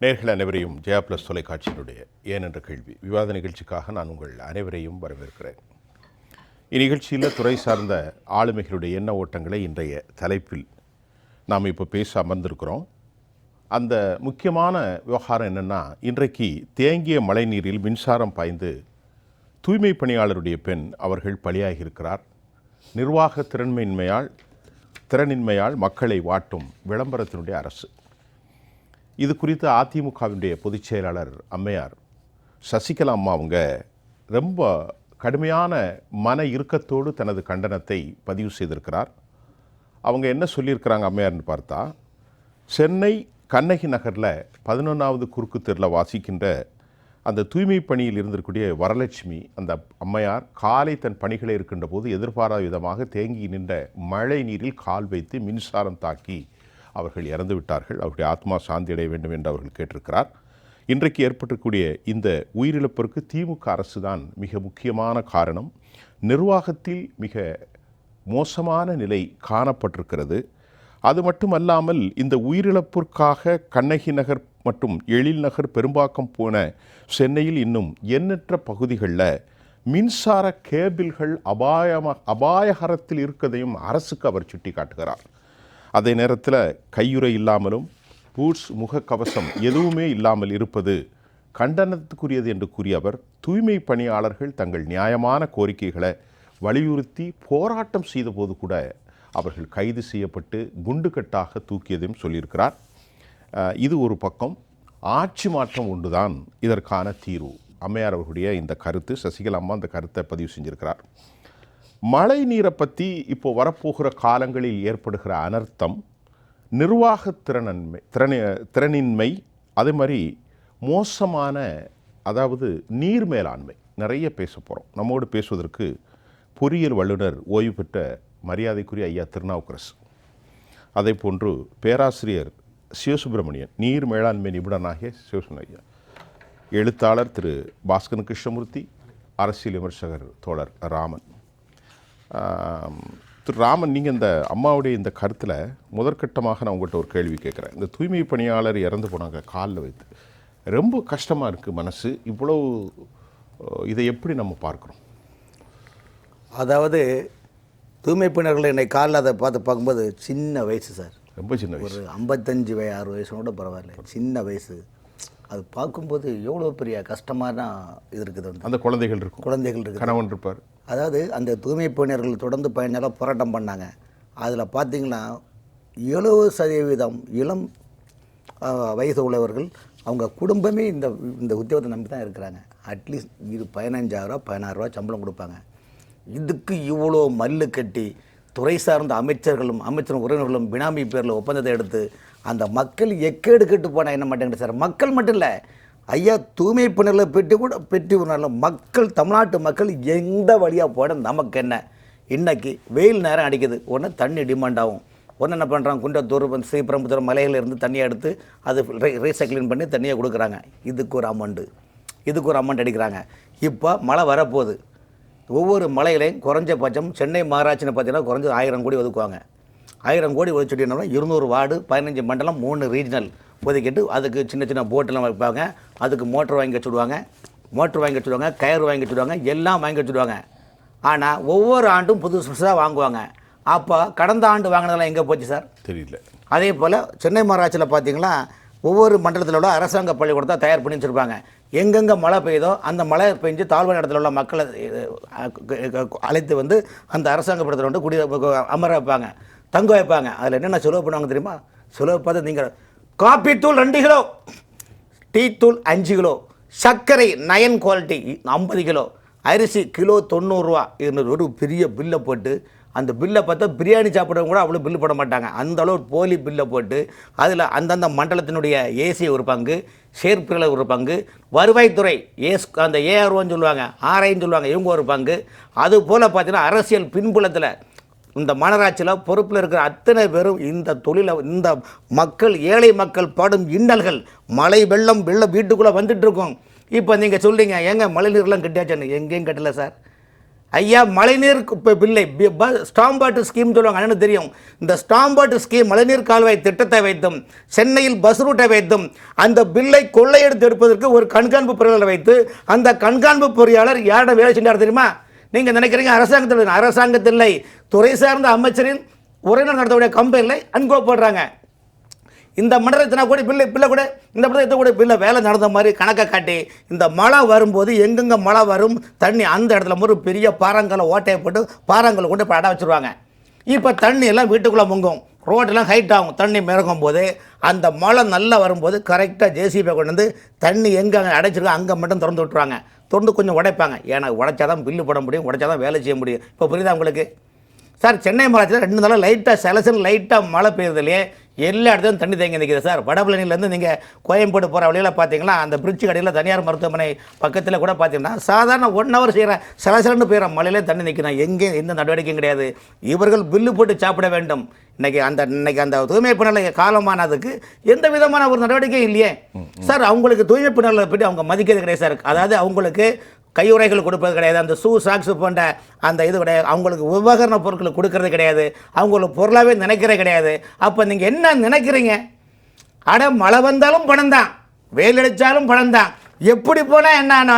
நேர்கள் அனைவரையும் ஜெயா பிளஸ் தொலைக்காட்சியினுடைய ஏன் என்ற கேள்வி விவாத நிகழ்ச்சிக்காக நான் உங்கள் அனைவரையும் வரவேற்கிறேன். இந்நிகழ்ச்சியில் துறை சார்ந்த ஆளுமைகளுடைய எண்ண ஓட்டங்களை இன்றைய தலைப்பில் நாம் இப்போ பேச அமர்ந்திருக்கிறோம். அந்த முக்கியமான விவகாரம் என்னென்னா, இன்றைக்கு தேங்கிய மழை நீரில் மின்சாரம் பாய்ந்து தூய்மை பணியாளருடைய பெண் அவர்கள் பலியாகியிருக்கிறார். நிர்வாக திறனின்மையால் மக்களை வாட்டும் விளம்பரத்தினுடைய அரசு. இது குறித்து அதிமுகவினுடைய பொதுச் செயலாளர் அம்மையார் சசிகலா அம்மா அவங்க ரொம்ப கடுமையான மன இறுக்கத்தோடு தனது கண்டனத்தை பதிவு செய்திருக்கிறார். அவங்க என்ன சொல்லியிருக்கிறாங்க அம்மையார்னு பார்த்தா, சென்னை கண்ணகி நகரில் 11வது குறுக்கு தெருவில் வாசிக்கின்ற அந்த தூய்மை பணியில் இருந்திருக்கூடிய வரலட்சுமி அந்த அம்மையார் காலை தன் பணிகளை இருக்கின்ற போது எதிர்பாராத விதமாக தேங்கி நின்ற மழை நீரில் கால் வைத்து மின்சாரம் தாக்கி அவர்கள் இறந்து விட்டார்கள். அவருடைய ஆத்மா சாந்தி அடைய வேண்டும் என்று அவர்கள் கேட்டிருக்கிறார். இன்றைக்கு ஏற்பட்டிருக்கக்கூடிய இந்த உயிரிழப்பிற்கு திமுக அரசு தான் மிக முக்கியமான காரணம். நிர்வாகத்தில் மிக மோசமான நிலை காணப்பட்டிருக்கிறது. அது மட்டுமல்லாமல் இந்த உயிரிழப்பிற்காக கண்ணகி நகர் மற்றும் எழில் நகர், பெரும்பாக்கம் போன சென்னையில் இன்னும் எண்ணற்ற பகுதிகளில் மின்சார கேபிள்கள் அபாயகரத்தில் இருக்கதையும் அரசுக்கு அவர் சுட்டி காட்டுகிறார். அதே நேரத்தில் கையுறை இல்லாமலும் பூட்ஸ், முகக்கவசம் எதுவுமே இல்லாமல் இருப்பது கண்டனத்துக்குரியது என்று கூறிய அவர், தூய்மை பணியாளர்கள் தங்கள் நியாயமான கோரிக்கைகளை வலியுறுத்தி போராட்டம் செய்தபோது கூட அவர்கள் கைது செய்யப்பட்டு குண்டுக்கட்டாக தூக்கியதையும் சொல்லியிருக்கிறார். இது ஒரு பக்கம். ஆட்சி மாற்றம் ஒன்றுதான் இதற்கான தீர்வு. அம்மையார் அவர்களுடைய இந்த கருத்து, சசிகலா அம்மா அந்த கருத்தை பதிவு செஞ்சிருக்கிறார். மழை நீரை பற்றி இப்போ வரப்போகிற காலங்களில் ஏற்படுகிற அனர்த்தம், நிர்வாக திறனின்மை, அதே மாதிரி மோசமான நீர் மேலாண்மை நிறைய பேச போகிறோம். நம்மோடு பேசுவதற்கு பொறியியல் வல்லுநர் ஓய்வு பெற்ற மரியாதைக்குரிய ஐயா திருநாவுக்கரசு, அதே போன்று பேராசிரியர் சிவசுப்பிரமணியன், நீர் மேலாண்மை நிபுணனாகிய சிவசுப்ரமணியன், எழுத்தாளர் திரு பாஸ்கரன் கிருஷ்ணமூர்த்தி, அரசியல் விமர்சகர் தோழர் ராமன். திரு ராமன், நீங்கள் இந்த அம்மாவுடைய இந்த கருத்தில் முதற்கட்டமாக நான் உங்கள்கிட்ட ஒரு கேள்வி கேட்குறேன். இந்த தூய்மை பணியாளர் இறந்து போனாங்க காலில் வைத்து, ரொம்ப கஷ்டமாக இருக்குது மனசு. இவ்வளோ இதை எப்படி நம்ம பார்க்குறோம்? அதாவது தூய்மை பணியாளர்கள் என்னை காலில் அதை பார்க்கும்போது சின்ன வயசு சார், ரொம்ப சின்ன வயசு, ஒரு 55-6 வயசு கூட பரவாயில்ல, சின்ன வயசு. அது பார்க்கும்போது எவ்வளோ பெரிய கஷ்டமான இது இருக்குது. அந்த குழந்தைகள் இருக்கு, கணவன் இருப்பார். அதாவது அந்த தூய்மை பணியாளர்கள் தொடர்ந்து 15 நாளாக போராட்டம் பண்ணாங்க. அதில் பார்த்திங்கன்னா 70% இளம் வயது உள்ளவர்கள், அவங்க குடும்பமே இந்த உத்தியோகத்தை நம்பி தான் இருக்கிறாங்க. அட்லீஸ்ட் இது 15,000 16,000 சம்பளம் கொடுப்பாங்க. இதுக்கு இவ்வளோ மல்லு கட்டி துறை சார்ந்த அமைச்சர்களும் உறவினர்களும் பினாமி பேரில் ஒப்பந்தத்தை எடுத்து அந்த மக்கள் எக்கேடு கெட்டு போனால் என்ன மாட்டேங்குது சார். மக்கள் மட்டும் இல்லை ஐயா, தூய்மை பணியாளர்களை பெட்டி ஒரு மக்கள், தமிழ்நாட்டு மக்கள் எந்த வழியாக போட நமக்கு என்ன. இன்றைக்கி வெயில் நேரம் அடிக்குது, உடனே தண்ணி டிமாண்ட் ஆகும். உடனே என்ன பண்ணுறாங்க, குண்டத்தூர், ஸ்ரீபெரும்புதூர் மலைகள் இருந்து தண்ணியை எடுத்து அது ரீசைக்கிளிங் பண்ணி தண்ணியை கொடுக்குறாங்க. இதுக்கு ஒரு அமௌண்ட் அடிக்கிறாங்க. இப்போ மழை வரப்போகுது. ஒவ்வொரு மலையிலையும் குறைஞ்சபட்சம் சென்னை மாநகராட்சின்னு பார்த்தீங்கன்னா குறைஞ்ச 1000 கோடி ஒதுக்குவாங்க. 1000 கோடி ஒதுக்கிட்டோம்னா 200 வார்டு, 15 மண்டலம், 3 ரீஜனல் ஒதுக்கிட்டு அதுக்கு சின்ன சின்ன போட்டெல்லாம் வைப்பாங்க. அதுக்கு மோட்டர் வாங்கி வச்சுடுவாங்க, கயிறு வாங்கி வச்சுடுவாங்க, எல்லாம் வாங்கி வச்சுடுவாங்க. ஆனால் ஒவ்வொரு ஆண்டும் புதுசாக வாங்குவாங்க. அப்போ கடந்த ஆண்டு வாங்கினதெல்லாம் எங்கே போச்சு சார்? தெரியல. அதே போல் சென்னை மாநகராட்சியில் பார்த்தீங்கன்னா ஒவ்வொரு மண்டலத்தில் உள்ள அரசாங்க பள்ளிக்கூடத்தை தயார் பண்ணி வச்சுருப்பாங்க. எங்கெங்கே மழை பெய்யுதோ அந்த மழை பெஞ்சு தாழ்வான இடத்துல உள்ள மக்களை அழைத்து வந்து அந்த அரசாங்க படத்தில் வந்து அமர வைப்பாங்க, தங்க வைப்பாங்க. அதில் என்னென்ன செலவு பண்ணுவாங்க தெரியுமா? செலவு பார்த்து நீங்கள் காப்பி தூள் 2 கிலோ, டீ தூள் 5 கிலோ, சர்க்கரை 9 குவாலிட்டி 50 கிலோ, அரிசி கிலோ 90 ரூபா. இது ஒரு பெரிய பில்லை போட்டு, அந்த பில்லை பார்த்தா பிரியாணி சாப்பிட்றவங்க கூட அவ்வளோ பில்லு போட மாட்டாங்க. அந்தளவு போலி பில்லை போட்டு அதில் அந்தந்த மண்டலத்தினுடைய ஏசி ஒரு பங்கு, சேர்ப்பில் ஒரு பங்கு, வருவாய்த்துறை அந்த ஏஆர்ஓன்னு சொல்லுவாங்க, ஆர்ஐன்னு சொல்லுவாங்க, இவங்க ஒரு பங்கு. அதுபோல் பார்த்தீங்கன்னா அரசியல் பின்புலத்தில் இந்த மாநகராட்சியில் பொறுப்பில் இருக்கிற அத்தனை பேரும் இந்த தொழிலை, இந்த மக்கள், ஏழை மக்கள் படும் இன்னல்கள், மழை வெள்ளம் வீட்டுக்குள்ளே வந்துட்டு இருக்கும். இப்போ நீங்கள் சொல்கிறீங்க ஏங்க மழை நீர்லாம் கட்டியாச்சுன்னு. எங்கேயும் கட்டலை சார். ஐயா மழைநீர் பில்லை ஸ்டாம் வாட்டர் ஸ்கீம் சொல்லுவாங்க, எனக்கு தெரியும். இந்த ஸ்டாம் வாட்டர் ஸ்கீம் மழைநீர் கால்வாய் திட்டத்தை வைத்தும் சென்னையில் பஸ் ரூட்டை வைத்தும் அந்த பில்லை கொள்ளையெடுத்து எடுப்பதற்கு ஒரு கண்காணிப்பு பொறியாளர் வைத்து அந்த கண்காணிப்பு பொறியாளர் யாரிடம் வேலை செஞ்சார் தெரியுமா? நீங்கள் நினைக்கிறீங்க அரசாங்கத்தில் துறை சார்ந்த அமைச்சரின் உரையாடல் நடத்தக்கூடிய கம்பெனியில் அன்கோ போடுறாங்க. இந்த மண்டலத்தினா கூட பில்லை கூட இந்த மண்டலத்தை கூட பில்லை வேலை நடந்த மாதிரி கணக்கை காட்டி இந்த மழை வரும்போது எங்கெங்கே மழை வரும் தண்ணி அந்த இடத்துல ஒரு பெரிய பாறாங்கல்லை ஓட்டையை போட்டு பாறாங்கல்லை கொண்டு இப்போ அடை வச்சுருவாங்க. இப்போ தண்ணி எல்லாம் வீட்டுக்குள்ளே முங்கும், ரோட்டெல்லாம் ஹைட் ஆகும். தண்ணி மிதக்கும் போது அந்த மழை நல்லா வரும்போது கரெக்டாக ஜேசிபி கொண்டு வந்து தண்ணி எங்கே அடைச்சிருக்கோ அங்கே மட்டும் திறந்து விட்டுருவாங்க. திறந்து கொஞ்சம் உடைப்பாங்க. ஏன்னா உடைச்சா தான் பில்லு போட முடியும், உடைச்சா தான் வேலை செய்ய முடியும். இப்போ புரியுதா உங்களுக்கு? சார் சென்னை மாநகரத்தில் 2 நாளாக லைட்டாக மழை பெய்யுறதுலையே எல்லா இடத்துலையும் தண்ணி தேங்கி நிற்கிது சார். வடபழனிலேருந்து நீங்கள் கோயம்பேடு போகிற வழியில் பார்த்தீங்கன்னா அந்த பிரிட்ஜ் கடையில் தனியார் மருத்துவமனை பக்கத்தில் கூட பார்த்தீங்கன்னா சாதாரண 1 ஹவர் செய்கிற சலசலன்னு பெய்கிற மழையிலே தண்ணி நிற்கணும். எங்கேயும் எந்த நடவடிக்கையும் கிடையாது. இவர்கள் பில்லு போட்டு சாப்பிட வேண்டும். இன்றைக்கி அந்த தூய்மை பணியாளர் காலமானதுக்கு எந்த விதமான ஒரு நடவடிக்கையும் இல்லையே சார். அவங்களுக்கு தூய்மை பணியாளரை பற்றி அவங்க மதிக்கிறது கிடையாது சார். அதாவது அவங்களுக்கு கையுறைகள் கொடுப்பது கிடையாது, அந்த சாக்ஸ் போன்ற அந்த இது கிடையாது, அவங்களுக்கு உபகரண பொருட்கள் கொடுக்கறது கிடையாது, அவங்களுக்கு பொருளாகவே நினைக்கிறது கிடையாது. அப்போ நீங்கள் என்ன நினைக்கிறீங்க? மழை வந்தாலும் பணம் தான், வெயில் அடித்தாலும் பணம் தான், எப்படி போனால் என்ன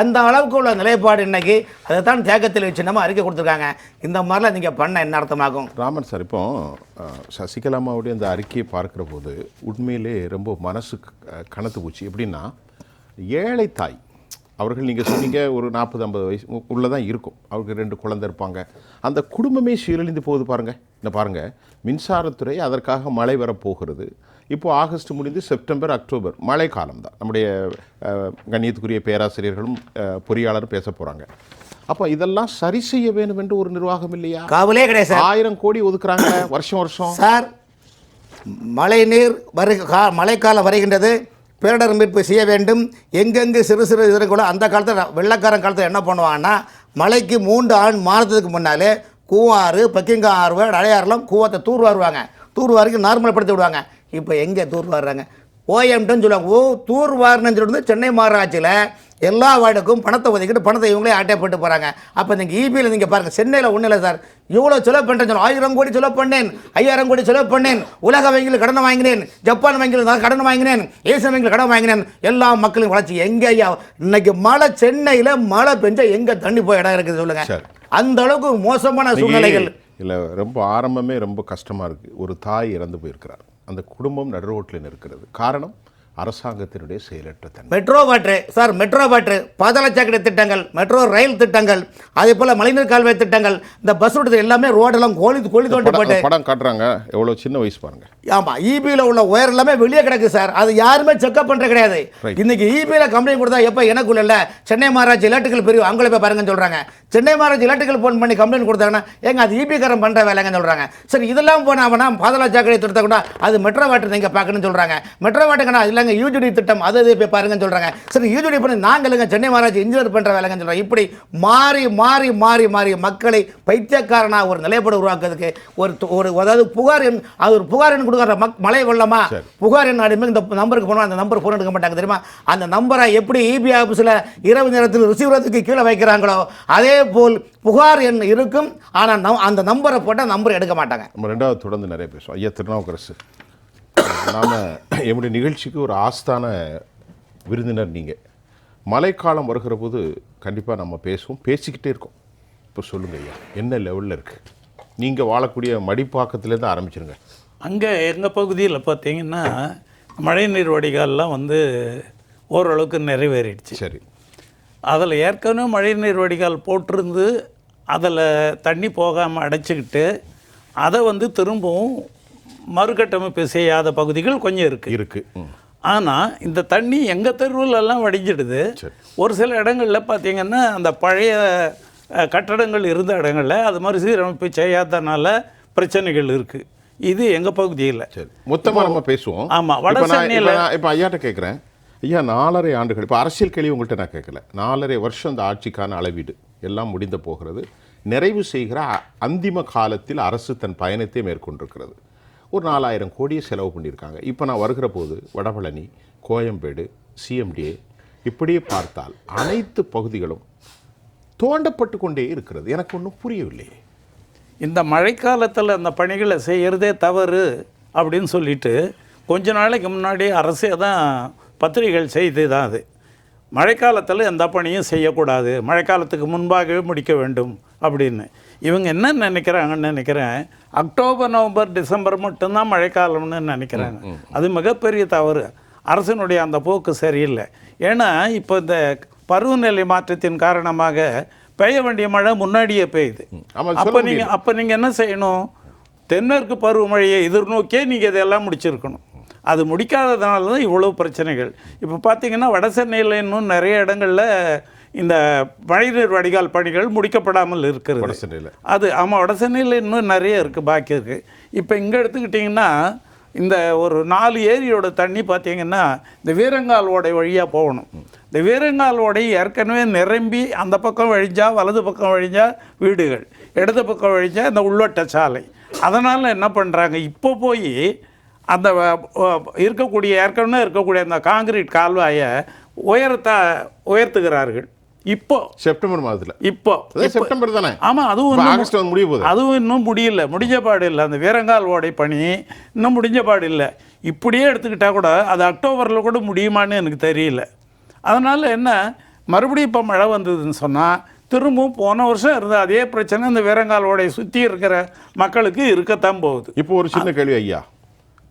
அந்த அளவுக்கு உள்ள நிலைப்பாடு இன்னைக்கு அதை தான் தேக்கத்தில் வச்சு நம்ம அறிக்கை கொடுத்துருக்காங்க. இந்த மாதிரிலாம் நீங்கள் பண்ண என்ன அர்த்தமாகும்? ராமன் சார், இப்போ சசிகலாமாவுடைய அந்த அறிக்கையை பார்க்குற போது உண்மையிலே ரொம்ப மனசு கனத்து போச்சு. எப்படின்னா, ஏழை தாய் அவர்கள், நீங்கள் சொன்னீங்க ஒரு 40-50 வயசு உள்ளே தான் இருக்கும், அவருக்கு 2 குழந்தை இருப்பாங்க, அந்த குடும்பமே சீரழிந்து போகுது பாருங்கள். இந்த பாருங்கள், மின்சாரத்துறை அதற்காக மழை வரப்போகிறது. இப்போது ஆகஸ்ட் முடிந்து செப்டம்பர் அக்டோபர் மழை காலம் தான். நம்முடைய கண்ணியத்துக்குரிய பேராசிரியர்களும் பொறியாளரும் பேச போகிறாங்க. அப்போ இதெல்லாம் சரி செய்ய வேண்டும் என்று ஒரு நிர்வாகம் இல்லையா? காவலே கிடையாது. 1000 கோடி ஒதுக்குறாங்க வருஷம் சார். மழைக்காலம் வருகின்றது, பேரிடர் மீட்பு செய்ய வேண்டும். எங்கெங்கு சிறு இதற்குள்ள அந்த காலத்தில் வெள்ளக்காரன் காலத்தில் என்ன பண்ணுவாங்கன்னா, மழைக்கு 3 மாதத்துக்கு முன்னாலே கூவாறு, பக்கிங்காம் ஆறு, அடையாறுலாம் கூவத்தை தூர்வாருவாங்க. தூர்வாருக்கு நார்மல்படுத்தி விடுவாங்க. இப்போ எங்கே தூர்வாருறாங்க? ஓஎம்டன்னு சொல்லுவாங்க. தூர்வாருன்னு சொல்லிட்டு சென்னை மாநகராட்சியில் எல்லா வார்டுக்கும் பணத்தை ஒதுக்கிட்டு பணத்தை இவங்களே ஆட்டை போட்டு போகிறாங்க. அப்போ நீங்கள் இபியில் நீங்கள் பாருங்கள், சென்னையில் ஒன்றும் இல்லை சார். இவ்வளோ செலவு பண்ணுறேன்னு சொல்லுவோம். 1000 கோடி செலவு பண்ணேன், 5000 கோடி செலவு பண்ணேன், உலக வங்கியில் கடன் வாங்கினேன், ஜப்பான் வங்கியில் கடன் வாங்கினேன், ஏசியன் வங்கியில் கடன் வாங்கினேன், எல்லா மக்களும் வளர்ச்சி. எங்கே ஐயா இன்னைக்கு மழை, சென்னையில் மழை பெஞ்சா எங்கே தண்ணி போய் இடம் இருக்குது சொல்லுங்கள்? அந்த அளவுக்கு மோசமான சூழ்நிலைகள் இல்லை. ரொம்ப ஆரம்பமே ரொம்ப கஷ்டமாக இருக்குது. ஒரு தாய் இறந்து போயிருக்கிறார், அந்த குடும்பம் நடுரோட்டில் இருக்கிறது. காரணம் அரசாங்கத்தினுடைய செயலற்ற தன்மை. மெட்ரோ வாட்டர், பாதாள சாக்கடை திட்டங்கள், மெட்ரோ ரயில் திட்டங்கள், அதே போல் மழைநீர் கால்வாய் திட்டங்கள், இந்த பஸ் ரூட் எல்லாமே ரோடெல்லாம் கோழி தோண்டி போட்டு படம் காட்டுறாங்க. எவ்வளோ சின்ன வயசு பாருங்க. ஆமாம், இபியில் உள்ள ஒயர் எல்லாமே வெளியே கிடக்கு சார். அது யாருமே செக்அப் பண்ணுறது கிடையாது. இன்னைக்கு இபியில் கம்ப்ளைண்ட் கொடுத்தா எப்போ எனக்குள்ள இல்லை, சென்னை மாநகராட்சி எலக்ட்ரிக்கல் பிரிவு அவங்கள போய் பாருங்கன்னு சொல்கிறாங்க. சென்னை மாநகராட்சி எலக்ட்ரிக்கல் ஃபோன் பண்ணி கம்ப்ளைண்ட் கொடுத்தாங்கன்னா அது இபிக்காரன் பண்ணுற வேலைங்கன்னு சொல்கிறாங்க. சரி, இதெல்லாம் போனாங்கன்னா பாதாள சாக்கடை திட்டத்தை கூட அது மெட்ரோ வாட்டர் நீங்கள் பார்க்கணும்னு சொல்கிறாங்க. மெட்ரோ வாட்டர்னா இல்லைங்க யூஜிடி திட்டம், அது போய் பாருங்கன்னு சொல்கிறாங்க. சரி, யூஜிடி பண்ணி நாங்கள் சென்னை மாநகராட்சி இன்ஜினியர் பண்ணுற வேலைங்கன்னு சொல்கிறாங்க. இப்படி மாறி மாறி மாறி மாறி மக்களை பைத்தியக்காரனாக ஒரு நிலைப்பாடு உருவாக்குறதுக்கு ஒரு அதாவது புகார் எண், அது ஒரு புகார் எண் கொடுக்குற மழை வெள்ளமா புகார் எண் அடிமை இந்த நம்பருக்கு போனால் அந்த நம்பர் ஃபோன் எடுக்க மாட்டாங்க தெரியுமா? அந்த நம்பரை எப்படி இபி ஆஃபீஸில் இரவு நேரத்தில் ரிசீவரத்துக்கு கீழே வைக்கிறாங்களோ அதே போல் புகார் எண் இருக்கும். ஆனால் அந்த நம்பரை போட்டால் நம்பர் எடுக்க மாட்டாங்க. நம்ம 2வது தொடர்ந்து நிறைய பேசுவோம். ஐயா திருநாவுக்கரசு, நாம் என்னுடைய நிகழ்ச்சிக்கு ஒரு ஆஸ்தான விருந்தினர் நீங்கள். மழைக்காலம் வருகிற போது கண்டிப்பாக நம்ம பேசுவோம், பேசிக்கிட்டே இருக்கோம். இப்போ சொல்லுங்கள் ஐயா, என்ன லெவலில் இருக்குது? நீங்கள் வாழக்கூடிய மடிப்பாக்கத்துலேருந்து ஆரம்பிச்சிருங்க. அங்கே எங்கள் பகுதியில் பார்த்தீங்கன்னா மழைநீர் வடிகால்லாம் ஓரளவுக்கு நிறைவேறிடுச்சு. சரி, அதில் ஏற்கனவே மழைநீர் வடிகால் போட்டிருந்து அதில் தண்ணி போகாமல் அடைச்சிக்கிட்டு அதை திரும்பவும் மறுகட்டமைப்பு செய்யாத பகுதிகள் கொஞ்சம் இருக்குது. ஆனால் இந்த தண்ணி எங்கள் தெருவிலெல்லாம் வடிஞ்சிடுது. ஒரு சில இடங்களில் பார்த்திங்கன்னா அந்த பழைய கட்டடங்கள் இருந்த இடங்களில் அது மாதிரி சீரமைப்பு செய்யாதனால பிரச்சனைகள் இருக்குது. இது எங்கள் பகுதியில். சரி, மொத்தமாக நம்ம பேசுவோம். ஆமாம், வட சென்னையில் இப்போ ஐயாட்ட கேட்குறேன். ஐயா, 4.5 ஆண்டுகள், இப்போ அரசியல் கேள்வி உங்கள்கிட்ட நான் கேட்கல, 4.5 வருஷம் இந்த ஆட்சிக்கான அளவீடு எல்லாம் முடிந்த போகிறது. நிறைவு செய்கிற அந்திம காலத்தில் அரசு தன் பயணத்தை மேற்கொண்டிருக்கிறது. ஒரு 4000 கோடியை செலவு பண்ணியிருக்காங்க. இப்போ நான் வருகிற போது வடபழனி, கோயம்பேடு, சிஎம்டிஏ இப்படியே பார்த்தால் அனைத்து பகுதிகளும் தோண்டப்பட்டு கொண்டே இருக்கிறது. எனக்கு ஒன்றும் புரியவில்லை. இந்த மழைக்காலத்தில் அந்த பணிகளை செய்கிறதே தவறு அப்படின்னு சொல்லிட்டு கொஞ்ச நாளைக்கு முன்னாடி அரசே தான் பத்திரிகைகள் செய்து தான் அது மழைக்காலத்தில் எந்த பணியும் செய்யக்கூடாது, மழைக்காலத்துக்கு முன்பாகவே முடிக்க வேண்டும் அப்படின்னு. இவங்க என்ன நினைக்கிறாங்கன்னு நினைக்கிறேன், அக்டோபர் நவம்பர் டிசம்பர் மட்டும்தான் மழைக்காலம்னு நினைக்கிறாங்க. அது மிகப்பெரிய தவறு. அரசினுடைய அந்த போக்கு சரியில்லை. ஏன்னா இப்போ இந்த பருவநிலை மாற்றத்தின் காரணமாக பெய்ய வேண்டிய மழை முன்னாடியே பெய்யுது. அப்போ நீங்கள் என்ன செய்யணும், தென்மேற்கு பருவமழையை எதிர்நோக்கியே நீங்கள் இதெல்லாம் முடிச்சிருக்கணும். அது முடிக்காததுனால தான் இவ்வளோ பிரச்சனைகள். இப்போ பார்த்தீங்கன்னா வட சென்னையில் இன்னும் நிறைய இடங்களில் இந்த மழைநீர் வடிகால் பணிகள் முடிக்கப்படாமல் இருக்கிறது. அது ஆமாம், வட சென்னையில் இன்னும் நிறைய இருக்குது, பாக்கி இருக்குது. இப்போ இங்கே எடுத்துக்கிட்டிங்கன்னா இந்த ஒரு 4 ஏரியோட தண்ணி பார்த்தீங்கன்னா இந்த வீரங்கால் ஓடை வழியாக போகணும். இந்த வீரங்கால் ஓடை ஏற்கனவே நிரம்பி அந்த பக்கம் வழிஞ்சா, வலது பக்கம் வழிஞ்சா வீடுகள், இடது பக்கம் வழிஞ்சா இந்த உள்ளோட்ட சாலை. அதனால் என்ன பண்ணுறாங்க, இப்போ போய் அந்த ஏற்கனவே இருக்கக்கூடிய அந்த காங்கிரீட் கால்வாயை உயர்த்துகிறார்கள். இப்போ செப்டம்பர் மாதத்தில், இப்போ செப்டம்பர் தானே? ஆமாம், அதுவும் இன்னும் முடியல, முடிஞ்ச பாடு இல்லை. அந்த வீரங்கால் ஓடை பணி இன்னும் முடிஞ்ச பாடு இல்லை. இப்படியே எடுத்துக்கிட்டால் கூட அது அக்டோபரில் கூட முடியுமான்னு எனக்கு தெரியல. அதனால் என்ன, மறுபடியும் இப்போ மழை வந்ததுன்னு சொன்னால் திரும்பவும் போன வருஷம் இருந்த அதே பிரச்சனை இந்த வீரங்கால் ஓடையை சுற்றி இருக்கிற மக்களுக்கு இருக்கத்தான் போகுது. இப்போ ஒரு சின்ன கேள்வி ஐயா,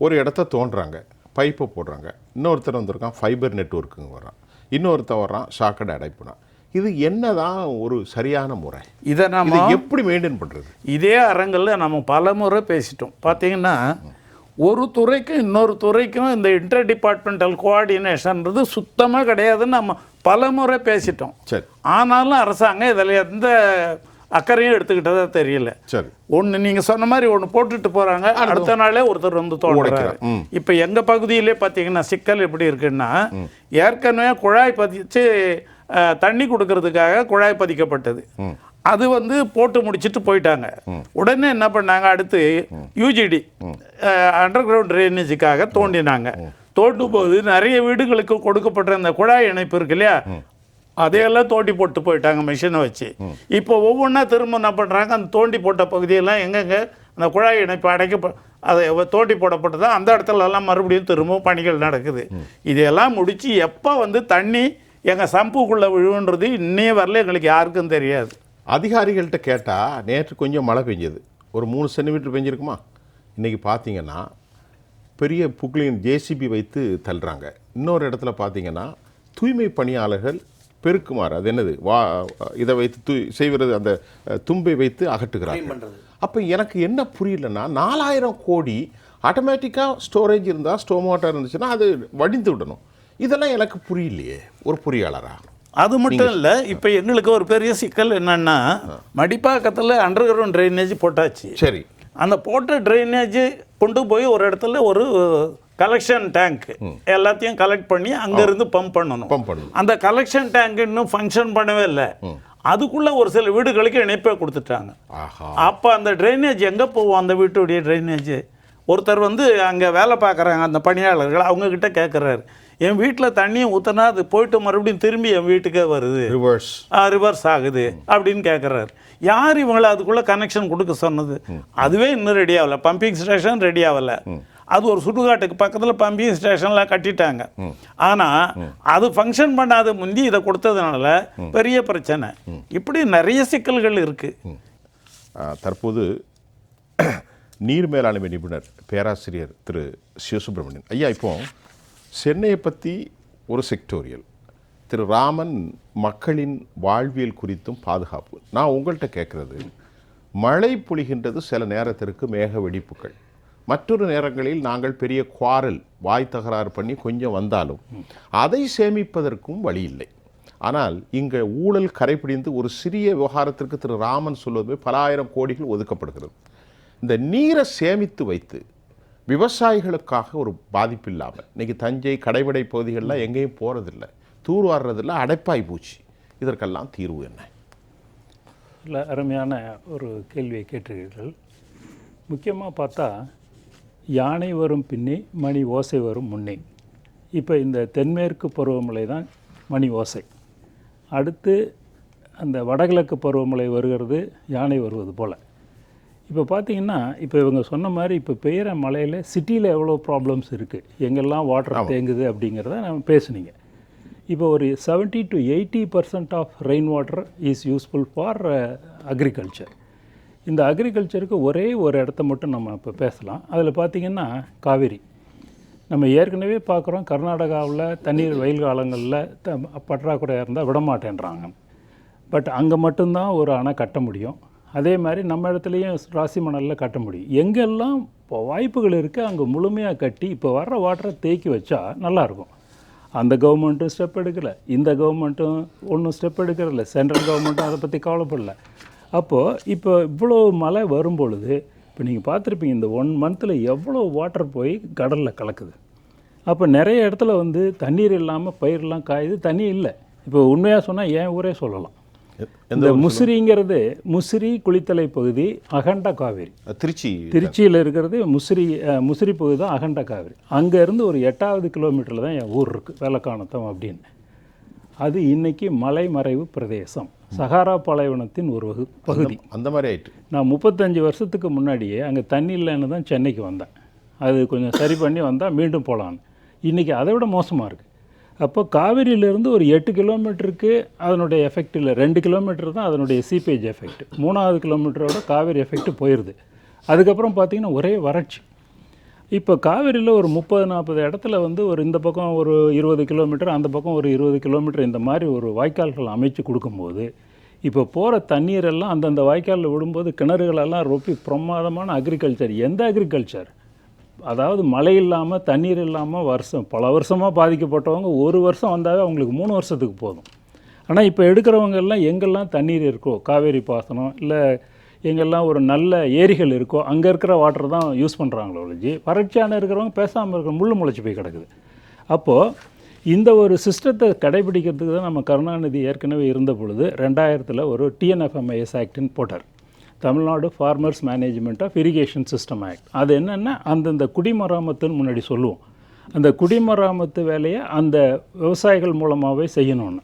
ஒரு இடத்த தோன்றாங்க, பைப்பை போடுறாங்க, இன்னொருத்தர் வந்திருக்கான் ஃபைபர் நெட்வொர்க்குங்க வரான், இன்னொருத்தர் வர்றான் ஷாக்கடை அடைப்புனா. இது என்னதான் ஒரு சரியான முறை? இதை நம்ம எப்படி மெயின்டைன் பண்ணுறது? இதே அரங்கில் நம்ம பல முறை பேசிட்டோம். பார்த்தீங்கன்னா ஒரு துறைக்கும் இன்னொரு துறைக்கும் இந்த இன்டர் டிபார்ட்மெண்டல் கோஆர்டினேஷன்றது சுத்தமாக கிடையாதுன்னு நம்ம பல முறை பேசிட்டோம். சரி, ஆனாலும் அரசாங்கம் இதில் எந்த அக்கறையும் எடுத்துக்கிட்டதா தெரியல. சரி, ஒன்று நீங்கள் சொன்ன மாதிரி ஒன்று போட்டுட்டு போகிறாங்க, அடுத்த நாளே ஒருத்தர் வந்து தோன்றாரு. இப்போ எங்கள் பகுதியிலே பார்த்தீங்கன்னா சிக்கல் எப்படி இருக்குன்னா, ஏற்கனவே குழாய் பதிச்சு தண்ணி கொடுக்கறதுக்காக குழாய் பதிக்கப்பட்டது. அது வந்து போட்டு முடிச்சுட்டு போயிட்டாங்க. உடனே என்ன பண்ணாங்க, அடுத்து யூஜிடி அண்டர் கிரவுண்ட் ட்ரைனேஜுக்காக தோண்டினாங்க. தோண்டும் போது நிறைய வீடுகளுக்கு கொடுக்கப்பட்ட அந்த குழாய் இணைப்பு இருக்கு இல்லையா, அதையெல்லாம் தோண்டி போட்டு போயிட்டாங்க மிஷினை வச்சு. இப்போ ஒவ்வொன்றா திரும்ப என்ன பண்ணுறாங்க, அந்த தோண்டி போட்ட பகுதியெல்லாம் எங்கெங்கே அந்த குழாய் இணைப்பு அதை தோண்டி போடப்பட்டதோ அந்த இடத்துலலாம் மறுபடியும் திரும்பவும் பணிகள் நடக்குது. இதையெல்லாம் முடித்து எப்போ வந்து தண்ணி எங்கள் சம்புக்குள்ளே விழுவுன்றது இன்னைய வரல எங்களுக்கு யாருக்கும் தெரியாது. அதிகாரிகள்கிட்ட கேட்டால் நேற்று கொஞ்சம் மழை பெஞ்சது, ஒரு 3 சென்டிமீட்டர் பெஞ்சிருக்குமா. இன்றைக்கி பார்த்தீங்கன்னா பெரிய புக்லின் ஜேசிபி வைத்து தள்ளுறாங்க. இன்னொரு இடத்துல பார்த்தீங்கன்னா தூய்மை பணியாளர்கள் பெருக்குமாறு, அது என்னது இதை வைத்து செய்வது, அந்த தும்பை வைத்து அகற்றுகிறாங்க. அப்போ எனக்கு என்ன புரியலன்னா, 4000 கோடி ஆட்டோமேட்டிக்காக ஸ்டோரேஜ் இருந்தால், ஸ்டோம் வாட்டர் இருந்துச்சுன்னா அது வடிந்து விடணும். இதெல்லாம் எனக்கு புரியலையே ஒரு பொறியாளரா. அது மட்டும் இல்லை, இப்போ எங்களுக்கு ஒரு பெரிய சிக்கல் என்னன்னா, மடிப்பாக்கத்தில் அண்டர் கிரவுண்ட் ட்ரைனேஜ் போட்டாச்சு. சரி, அந்த போட்ட ட்ரைனேஜ் கொண்டு போய் ஒரு இடத்துல ஒரு கலெக்ஷன் டேங்க் எல்லாத்தையும் கலெக்ட் பண்ணி அங்கேருந்து பம்ப் பண்ணணும். அந்த கலெக்ஷன் டேங்க் இன்னும் ஃபங்க்ஷன் பண்ணவே இல்லை. அதுக்குள்ளே ஒரு சில வீடுகளுக்கு இணைப்பே கொடுத்துட்டாங்க. அப்போ அந்த ட்ரைனேஜ் எங்கே போவோம், அந்த வீட்டுடைய ட்ரைனேஜ்? ஒருத்தர் வந்து அங்கே வேலை பார்க்குறாங்க அந்த பணியாளர்கள், அவங்கக்கிட்ட கேட்குறாரு, என் வீட்டில் தண்ணியை ஊற்றினா அது போயிட்டு மறுபடியும் திரும்பி என் வீட்டுக்கே வருது, ரிவர்ஸ் ஆகுது அப்படின்னு கேட்குறாரு. யார் இவங்களை அதுக்குள்ளே கனெக்ஷன் கொடுக்க சொன்னது? அதுவே இன்னும் ரெடி ஆகலை, பம்பிங் ஸ்டேஷன் ரெடி ஆகலை. அது ஒரு சுடுகாட்டுக்கு பக்கத்தில் பம்பிங் ஸ்டேஷன்லாம் கட்டிட்டாங்க. ஆனால் அது ஃபங்க்ஷன் பண்ணாத முந்தி இதை கொடுத்ததுனால பெரிய பிரச்சனை. இப்படி நிறைய சிக்கல்கள் இருக்குது. தற்போது நீர் மேலாண்மை நிபுணர் பேராசிரியர் திரு சிவசுப்ரமணியன் ஐயா, இப்போ சென்னையை பற்றி ஒரு செக்டோரியல், திரு ராமன் மக்களின் வாழ்வியல் குறித்தும் பாதுகாப்பு. நான் உங்கள்கிட்ட கேட்குறது, மழை பொழிகின்றது, சில நேரத்திற்கு மேக வெடிப்புகள், மற்றொரு நேரங்களில் நாங்கள் பெரிய குவாரல் வாய் தகராறு பண்ணி கொஞ்சம் வந்தாலும் அதை சேமிப்பதற்கும் வழி இல்லை. ஆனால் இங்கே ஊழல் கரைபிடிந்து ஒரு சிறிய விவகாரத்திற்கு திரு ராமன் சொல்வது பல ஆயிரம் கோடிகள் ஒதுக்கப்படுகிறது. இந்த நீரை சேமித்து வைத்து விவசாயிகளுக்காக ஒரு பாதிப்பு இல்லாமல், இன்றைக்கி தஞ்சை கடைவடை பகுதிகளெலாம் எங்கேயும் போகிறதில்லை, தூர் வாடுறதில்லை, அடைப்பாய் பூச்சி. இதற்கெல்லாம் தீர்வு என்ன? இல்லை, அருமையான ஒரு கேள்வியை கேட்டிருக்கிறீர்கள். முக்கியமாக பார்த்தா, யானை வரும் பின்னே மணி ஓசை வரும் முன்னே. இப்போ இந்த தென்மேற்கு பருவமழை தான் மணி ஓசை. அடுத்து அந்த வடகிழக்கு பருவமழை வருகிறது, யானை வருவது போல். இப்போ பார்த்தீங்கன்னா இப்போ இவங்க சொன்ன மாதிரி இப்போ பெய்கிற மழையில் சிட்டியில் எவ்வளோ ப்ராப்ளம்ஸ் இருக்குது, எங்கெல்லாம் வாட்டர் தேங்குது அப்படிங்கிறத நம்ம பேசுனீங்க. இப்போ ஒரு 70 to 80% of rain water is useful for agriculture. இந்த அக்ரிகல்ச்சருக்கு ஒரே ஒரு இடத்த மட்டும் நம்ம இப்போ பேசலாம். அதில் பார்த்திங்கன்னா காவேரி. நம்ம ஏற்கனவே பார்க்குறோம் கர்நாடகாவில் தண்ணீர் வெயில் காலங்களில் பற்றாக்குறையாக இருந்தால் விடமாட்டேன்றாங்க. பட் அங்கே மட்டும்தான் ஒரு அணை கட்ட முடியும். அதே மாதிரி நம்ம இடத்துலையும் ராசி மணலில் கட்ட முடியும். எங்கெல்லாம் இப்போ வாய்ப்புகள் இருக்குது அங்கே முழுமையாக கட்டி இப்போ வர்ற வாட்டரை தேக்கி வச்சா நல்லாயிருக்கும். அந்த கவர்மெண்ட்டும் ஸ்டெப் எடுக்கலை, இந்த கவர்மெண்ட்டும் ஒன்றும் ஸ்டெப் எடுக்கிறதில்ல, சென்ட்ரல் கவர்மெண்ட்டும் அதை பற்றி கவலைப்படல. அப்போது இப்போ இவ்வளோ மழை வரும்பொழுது இப்போ நீங்கள் பார்த்துருப்பீங்க இந்த 1 மந்தில் எவ்வளோ வாட்டர் போய் கடலில் கலக்குது. அப்போ நிறைய இடத்துல வந்து தண்ணீர் இல்லாமல் பயிரெலாம் காயுது, தண்ணி இல்லை. இப்போ உண்மையாக சொன்னால் என் ஊரே சொல்லலாம். இந்த முசிறிங்கிறது முசிறி குளித்தலை பகுதி அகண்ட காவேரி, திருச்சியில் இருக்கிறது முசிறி பகுதி தான் அகண்ட காவேரி. அங்கேருந்து ஒரு 8வது கிலோமீட்டரில் தான் என் ஊர் இருக்குது, வேலக்கானத்தம் அப்படின்னு. அது இன்றைக்கி மலைமறைவு பிரதேசம், சஹாரா பாலைவனத்தின் ஒரு பகுதி. அந்த மாதிரி ஆயிட்டு நான் 35 வருஷத்துக்கு முன்னாடியே அங்கே தண்ணி இல்லைன்னு தான் சென்னைக்கு வந்தேன். அது கொஞ்சம் சரி பண்ணி வந்தால் மீண்டும் போகலான்னு. இன்றைக்கி அதை விட மோசமாக இருக்குது. அப்போ காவிரியிலேருந்து ஒரு 8 கிலோமீட்டருக்கு அதனுடைய எஃபெக்ட் இல்லை, 2 கிலோமீட்டர் தான் அதனுடைய சீப்பேஜ் எஃபெக்ட். 3வது கிலோமீட்டரோட காவிரி எஃபெக்ட் போயிடுது. அதுக்கப்புறம் பார்த்திங்கன்னா ஒரே வறட்சி. இப்போ காவிரியில் ஒரு 30-40 இடத்துல வந்து ஒரு இந்த பக்கம் ஒரு 20 கிலோமீட்டர், அந்த பக்கம் ஒரு 20 கிலோமீட்டர், இந்த மாதிரி ஒரு வாய்க்கால்கள் அமைச்சு கொடுக்கும்போது இப்போ போகிற தண்ணீரெல்லாம் அந்தந்த வாய்க்காலில் விடும்போது கிணறுகளெல்லாம் ரொம்ப பிரமாதமான அக்ரிகல்ச்சர். எந்த அக்ரிகல்ச்சர்? அதாவது மழை இல்லாமல் தண்ணீர் இல்லாமல் பல வருஷமாக பாதிக்கப்பட்டவங்க ஒரு வருஷம் வந்தாவே அவங்களுக்கு 3 வருஷத்துக்கு போதும். ஆனால் இப்போ எடுக்கிறவங்க எல்லாம் எங்கெல்லாம் தண்ணீர் இருக்கோ, காவேரி பாசனம் இல்லை எங்கெல்லாம் ஒரு நல்ல ஏரிகள் இருக்கோ அங்கே இருக்கிற வாட்டர் தான் யூஸ் பண்ணுறாங்களோ ஒழிஞ்சு வறட்சியான இருக்கிறவங்க பேசாமல் இருக்கிற முள்ளு முளைச்சி போய் கிடக்குது. அப்போது இந்த ஒரு சிஸ்டத்தை கடைபிடிக்கிறதுக்கு தான் நம்ம கருணாநிதி ஏற்கனவே இருந்த பொழுது 2000 ஒரு TNFMIS ஆக்ட்னு போட்டார், Tamil Nadu farmers management of irrigation system act. அது என்னென்னா அந்தந்த குடிமராமத்துன்னு முன்னாடி சொல்லுவோம். அந்த குடிமராமத்து வேலையை அந்த விவசாயிகள் மூலமாகவே செய்யணும்னு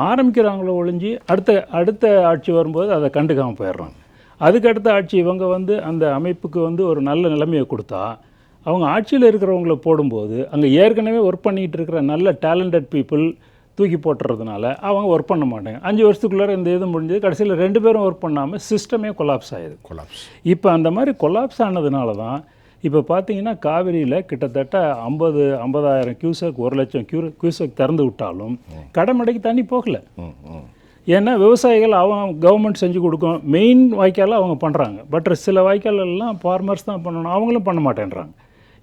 ஆரம்பிக்கிறாங்களோ ஒழிஞ்சு அடுத்த ஆட்சி வரும்போது அதை கண்டுக்காமல் போயிடுறாங்க. அதுக்கு அடுத்த ஆட்சி இவங்க வந்து அந்த அமைப்புக்கு வந்து ஒரு நல்ல நிலைமையை கொடுத்தா அவங்க ஆட்சியில் இருக்கிறவங்கள போடும்போது அங்கே ஏற்கனவே ஒர்க் பண்ணிகிட்டு இருக்கிற நல்ல டேலண்டட் பீப்புள் தூக்கி போட்டுறதுனால அவங்க ஒர்க் பண்ண மாட்டாங்க. 5 வருஷத்துக்குள்ளார இந்த இது முடிஞ்சது, கடைசியில் 2 பேரும் ஒர்க் பண்ணாமல் சிஸ்டமே கொலாப்ஸ் ஆகிடுது. இப்போ அந்த மாதிரி கொலாப்ஸ் ஆனதுனால தான் இப்போ பார்த்தீங்கன்னா காவிரியில் கிட்டத்தட்ட 50,000 கியூசெக் 1,00,000 கியூசெக் திறந்து விட்டாலும் கடமடைக்கு தண்ணி போகலை. ஏன்னா விவசாயிகள் கவர்மெண்ட் செஞ்சு கொடுக்கும், மெயின் வாய்க்கால் அவங்க பண்ணுறாங்க. பட் சில வாய்க்கால் எல்லாம் ஃபார்மர்ஸ் தான் பண்ணணும், அவங்களும் பண்ண மாட்டேன்றாங்க.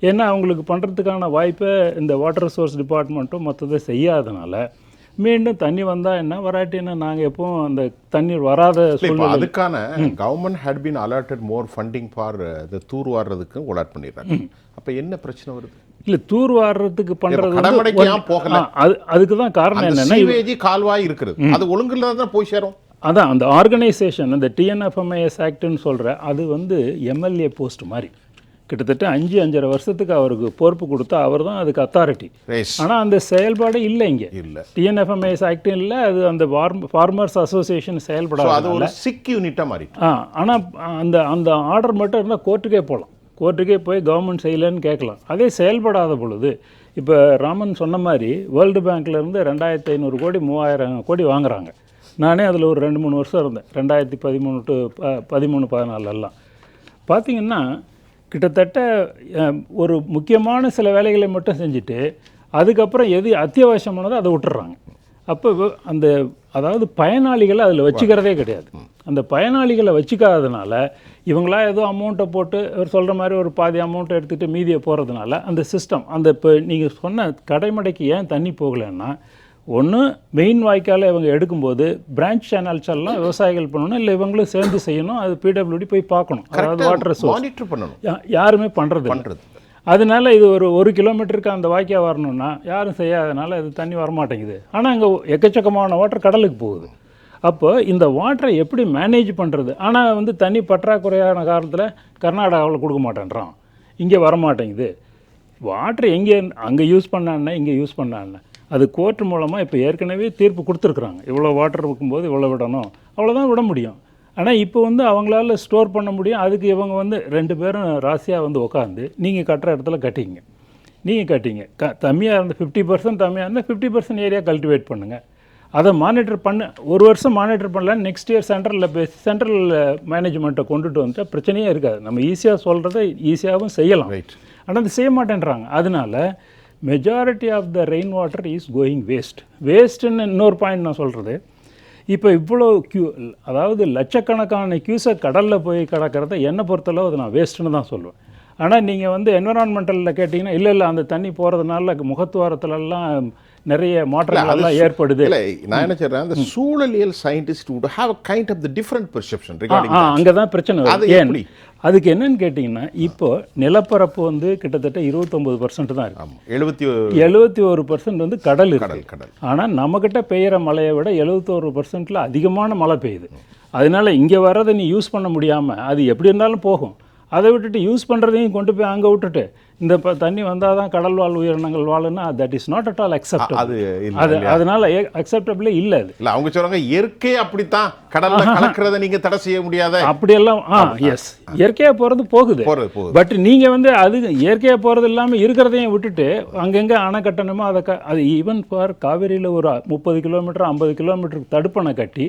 ஏன்னா அவங்களுக்கு பண்ணுறதுக்கான வாய்ப்பை இந்த வாட்டர் ரிசோர்ஸ் டிபார்ட்மெண்ட்டும் மற்றதை செய்யாதனால மீண்டும் தண்ணி வந்தால் என்ன, வராட்டின்னா நாங்கள் எப்பவும் அந்த தண்ணீர் வராத சூழ்நிலை. அதுக்கான government had been allotted more funding for இந்த தூர் வாடுறதுக்கு அலாட் பண்ணிடுறாங்க. அப்போ என்ன பிரச்சனை வருது? இல்லை, தூர் வாடுறதுக்கு பண்ணுறது அதுக்கு தான் காரணம் என்னென்னா கால்வாய் இருக்குது, அது ஒழுங்குல தான் போய் சேரும். அதான் அந்த ஆர்கனைசேஷன் அந்த TNFMIS ஆக்ட்னு சொல்கிற அது வந்து MLA போஸ்ட் மாதிரி கிட்டத்தட்ட 5-5.5 வருஷத்துக்கு அவருக்கு பொறுப்பு கொடுத்தா அவர் தான் அதுக்கு அத்தாரிட்டி. ஆனால் அந்த செயல்பாடு இல்லை, இங்கே இல்லை. TNFMIS ஆக்டும் இல்லை, அது அந்த ஃபார்மர்ஸ் அசோசியேஷன் செயல்படாது, அது ஒரு சிக் யூனிட்டாக மாதிரி. ஆனால் அந்த ஆர்டர் மட்டும் இருந்தால் கோர்ட்டுக்கே போகலாம், கோர்ட்டுக்கே போய் கவர்மெண்ட் செய்யலைன்னு கேட்கலாம். அதே செயல்படாத பொழுது இப்போ ராமன் சொன்ன மாதிரி வேர்ல்டு பேங்க்லேருந்து 2,500 கோடி 3,000 கோடி வாங்குறாங்க. நானே அதில் ஒரு 2-3 வருஷம் இருந்தேன், 2013 to 2014 பார்த்திங்கன்னா கிட்டத்தட்ட ஒரு முக்கியமான சில வேலைகளை மட்டும் செஞ்சுட்டு அதுக்கப்புறம் எது அத்தியாவசியமானதோ அதை விட்டுறாங்க. அப்போ அதாவது பயனாளிகளை அதில் வச்சுக்கிறதே கிடையாது. அந்த பயனாளிகளை வச்சுக்காததுனால இவங்களா ஏதோ அமௌண்ட்டை போட்டு அவர் சொல்கிற மாதிரி ஒரு பாதி அமௌண்ட்டை எடுத்துகிட்டு மீதியை போகிறதுனால அந்த சிஸ்டம் இப்போ நீங்கள் சொன்ன கடைமடைக்கு ஏன் தண்ணி போகலைன்னா, ஒன்று மெயின் வாய்க்காலை இவங்க எடுக்கும்போது பிரான்ச் சேனல்ஸ் எல்லாம் விவசாயிகள் பண்ணணும், இல்லை இவங்களும் சேர்ந்து செய்யணும். அது PWD போய் பார்க்கணும், அதாவது வாட்டர் ரிசோர்ஸ் மானிட்டர் பண்ணணும். யாருமே பண்ணுறது. அதனால இது ஒரு கிலோமீட்டருக்கு அந்த வாய்க்கால் வரணும்னா யாரும் செய்யாதனால இது தண்ணி வரமாட்டேங்குது. ஆனால் அங்கே எக்கச்சக்கமான வாட்டர் கடலுக்கு போகுது. அப்போ இந்த வாட்டரை எப்படி மேனேஜ் பண்ணுறது? ஆனால் வந்து தண்ணி பற்றாக்குறையான காரணத்தில் கர்நாடகாவில் கொடுக்க மாட்டேன்றான், இங்கே வரமாட்டேங்குது. வாட்டர் எங்கே அங்கே யூஸ் பண்ணான்னா இங்கே யூஸ் பண்ணான்னா அது கோர்ட் மூலமாக இப்போ ஏற்கனவே தீர்ப்பு கொடுத்துருக்குறாங்க. இவ்வளோ வாட்டர் இருக்கும்போது இவ்வளோ விடணும், அவ்வளோதான் விட முடியும். ஆனால் இப்போ வந்து அவங்களால ஸ்டோர் பண்ண முடியும். அதுக்கு இவங்க வந்து 2 பேரும் ராசியாக வந்து உட்காந்து நீங்கள் கட்டுற இடத்துல கட்டிங்க, நீங்கள் கட்டிங்க கம்மியாக இருந்து 50% கம்மியாக இருந்தால் 50% ஏரியா கல்டிவேட் பண்ணுங்கள். அதை மானிட்டர் பண்ண 1 வருஷம் மானிட்டர் பண்ணலாம். நெக்ஸ்ட் இயர் சென்ட்ரல் மேனேஜ்மெண்ட்டை கொண்டுட்டு வந்துட்டால் பிரச்சனையே இருக்காது. நம்ம ஈஸியாக சொல்கிறத ஈஸியாகவும் செய்யலாம். ஆனால் அது செய்ய மாட்டேன்றாங்க. அதனால majority of the rain water is going வேஸ்ட்டுன்னு இன்னொரு பாயிண்ட் நான் சொல்கிறது. இப்போ இவ்வளோ அதாவது லட்சக்கணக்கான கியூசக் கடலில் போய் கிடக்கிறத என்னை பொறுத்தளவு அது நான் வேஸ்ட்டுன்னு தான் சொல்லுவேன். ஆனால் நீங்கள் வந்து என்விரான்மெண்டலில் கேட்டிங்கன்னா இல்லை அந்த தண்ணி போகிறதுனால முகத்துவாரத்துலலாம் நிறைய மாற்றங்கள் எல்லாம் ஏற்படுது. இல்லை, நான் என்ன சொல்கிறேன், அந்த சூழலியல் scientist would have a kind of the different perception regarding that. அங்கே தான் பிரச்சனை. அது எப்படி? அதுக்கு என்னன்னு கேட்டிங்கன்னா, இப்போ நிலப்பரப்பு வந்து கிட்டத்தட்ட 29% தான் இருக்குது. 71% வந்து கடல் இருக்கு. ஆனால் நம்மக்கிட்ட பெய்கிற மழையை விட 71%ல அதிகமான மழை பெய்யுது. அதனால இங்கே வர்றதை நீ யூஸ் பண்ண முடியாமல் அது எப்படி இருந்தாலும் போகும். அதை விட்டுட்டு யூஸ் பண்ணுறதையும் கொண்டு போய் அங்கே விட்டுட்டு இந்த தண்ணி வந்தால் தான் கடல் வாழ் உயிரினங்கள் வாழுன்னா that is not at all acceptable. அது அதனால அக்செப்டபிளே இல்லை. அது இல்லை, அவங்க சொல்கிறாங்க இயற்கை அப்படித்தான், கடலில் கலக்கிறத நீங்கள் தடை செய்ய முடியாத அப்படியெல்லாம். எஸ், இயற்கையாக போகிறது போகுது. பட் நீங்கள் வந்து அது இயற்கையாக போகிறது இல்லாமல் இருக்கிறதையும் விட்டுட்டு அங்கங்கே அணை கட்டணுமோ அது ஈவன் ஃபார் காவேரியில் ஒரு 30 கிலோமீட்டர் 50 கிலோமீட்டருக்கு தடுப்பணை கட்டி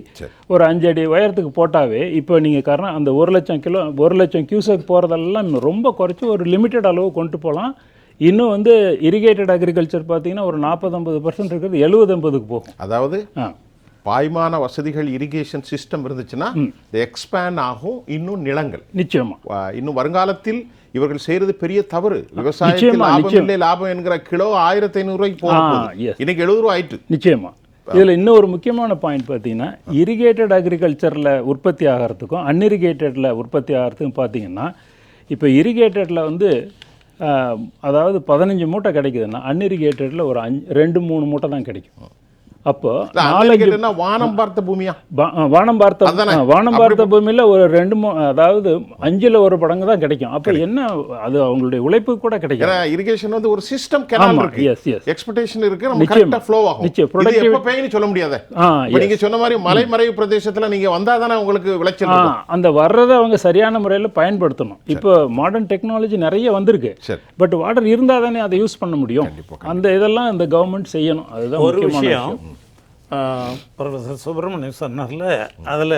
ஒரு 5 அடி உயரத்துக்கு போட்டாவே இப்போ நீங்கள் அந்த 1 லட்சம் கியூசக் போகிறதெல்லாம் ரொம்ப குறைச்சி ஒரு லிமிட்டட் அளவு கொண்டு போகலாம். இன்னும் வந்து இரிகேட்டட் அக்ரிகல்ச்சர் பார்த்தீங்கன்னா ஒரு 40-50% இருக்கிறது 70-80க்கு போகும். அதாவது பாய்மான வசதிகள் இரிகேஷன் சிஸ்டம் இருந்துச்சுன்னா எக்ஸ்பேண்ட் ஆகும் இன்னும் நிலங்கள். நிச்சயமா இன்னும் வருங்காலத்தில் இவர்கள் செய்யறது பெரிய தவறு. விவசாயத்தில் லாபம் இல்லை, லாபம் என்கிற கிலோ 1500 ரூபாய்க்கு போகும், இன்னைக்கு 70 ரூபாய் ஆயிட்டு. நிச்சயமா இதில் இன்னும் ஒரு முக்கியமான பாயிண்ட் பார்த்தீங்கன்னா, இரிகேட்டட் அக்ரிகல்ச்சரில் உற்பத்தி ஆகிறதுக்கும் அன்இரிகேட்டடில் உற்பத்தி ஆகிறதுக்கும் பார்த்தீங்கன்னா, இப்போ இரிகேட்டடில் வந்து அதாவது 15 மூட்டை கிடைக்குதுன்னா அன்இரிகேட்டடில் ஒரு 2-3 மூட்டை தான் கிடைக்கும். அப்போ வானம் பார்த்த பூமியா, வானம் பார்த்த பூமியில் ஒரு 2 அதாவது 5ல் 1 மடங்கு தான் கிடைக்கும். அப்போ என்ன அது அவங்களுடைய உழைப்பு கூட கிடைக்கும். இரிகேஷன் வந்து ஒரு சிஸ்டம் கேனல் இருக்கு, எக்ஸ்பெக்டேஷன் இருக்கு, நம்ம கரெக்ட்டா ஃப்ளோ ஆகும். இது எப்ப பெய்யும்னு சொல்ல முடியாது. நீங்க சொன்ன மாதிரி மலைமறைவு பிரதேசத்துல நீங்க வந்தா தானே உங்களுக்கு விளைச்சல். அந்த வர்றதை அவங்க சரியான முறையில் பயன்படுத்தணும். இப்போ மாடர்ன் டெக்னாலஜி நிறைய வந்திருக்கு. பட் வாட்டர் இருந்தால் தானே அதை யூஸ் பண்ண முடியும். அந்த இதெல்லாம் இந்த கவர்மெண்ட் செய்யணும். அதுதான் ஒரு விஷயம். ப்ரொஃபஸர் சுப்பிரமணியம் சொன்னார்ல, அதில்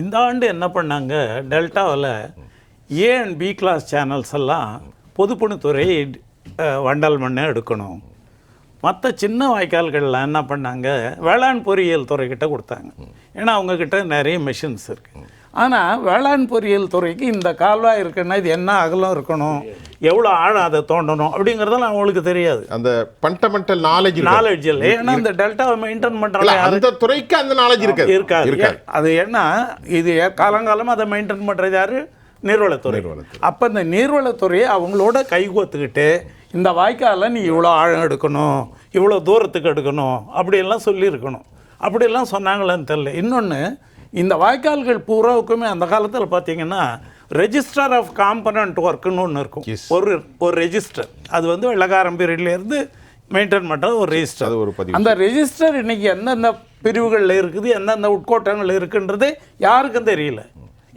இந்த ஆண்டு என்ன பண்ணாங்க, டெல்டாவில் A and B class channels எல்லாம் பொதுப்பணித்துறை வண்டல் மண்ணை எடுக்கணும். மற்ற சின்ன வாய்க்கால்கள்லாம் என்ன பண்ணாங்க, வேளாண் பொறியியல் துறைக்கிட்ட கொடுத்தாங்க. ஏன்னா அவங்கக்கிட்ட நிறைய மெஷின்ஸ் இருக்குது. ஆனால் வேளாண் பொறியியல் துறைக்கு இந்த கால்வாய் இருக்குன்னா இது என்ன அகலம் இருக்கணும், எவ்வளோ ஆழம் அதை தோண்டணும் அப்படிங்கிறதெல்லாம் அவங்களுக்கு தெரியாது. அந்த ஃபண்டமெண்டல் நாலேஜ் இல்லை. ஏன்னா அந்த டெல்டாவை மெயின்டைன் பண்ணுறாங்க, அந்த துறைக்கு அந்த நாலேஜ் இருக்காது. அது என்ன, இது காலங்காலமாக அதை மெயின்டைன் பண்ணுறது யார், நீர்வளத்துறை. அப்போ இந்த நீர்வளத்துறையை அவங்களோட கைகோத்துக்கிட்டு இந்த வாய்க்காலில் நீ இவ்வளோ ஆழம் எடுக்கணும், இவ்வளோ தூரத்துக்கு எடுக்கணும் அப்படியெல்லாம் சொல்லியிருக்கணும். அப்படியெல்லாம் சொன்னாங்களான்னு தெரியல. இன்னொன்று, இந்த வாய்க்கால்கள் பூராவுக்குமே அந்த காலத்தில் பார்த்தீங்கன்னா ரெஜிஸ்டர் ஆஃப் காம்பனண்ட் ஒர்க்குன்னு ஒன்று இருக்கும். ஒரு ரெஜிஸ்டர், அது வந்து வெள்ளக்காரன் பீரியட்லேருந்து மெயின்டைன் பண்ணுற ஒரு ரெஜிஸ்டர். அந்த ரெஜிஸ்டர் இன்றைக்கி எந்தெந்த பிரிவுகளில் இருக்குது, எந்தெந்த உட்கோட்டங்கள் இருக்குன்றது யாருக்கும் தெரியல.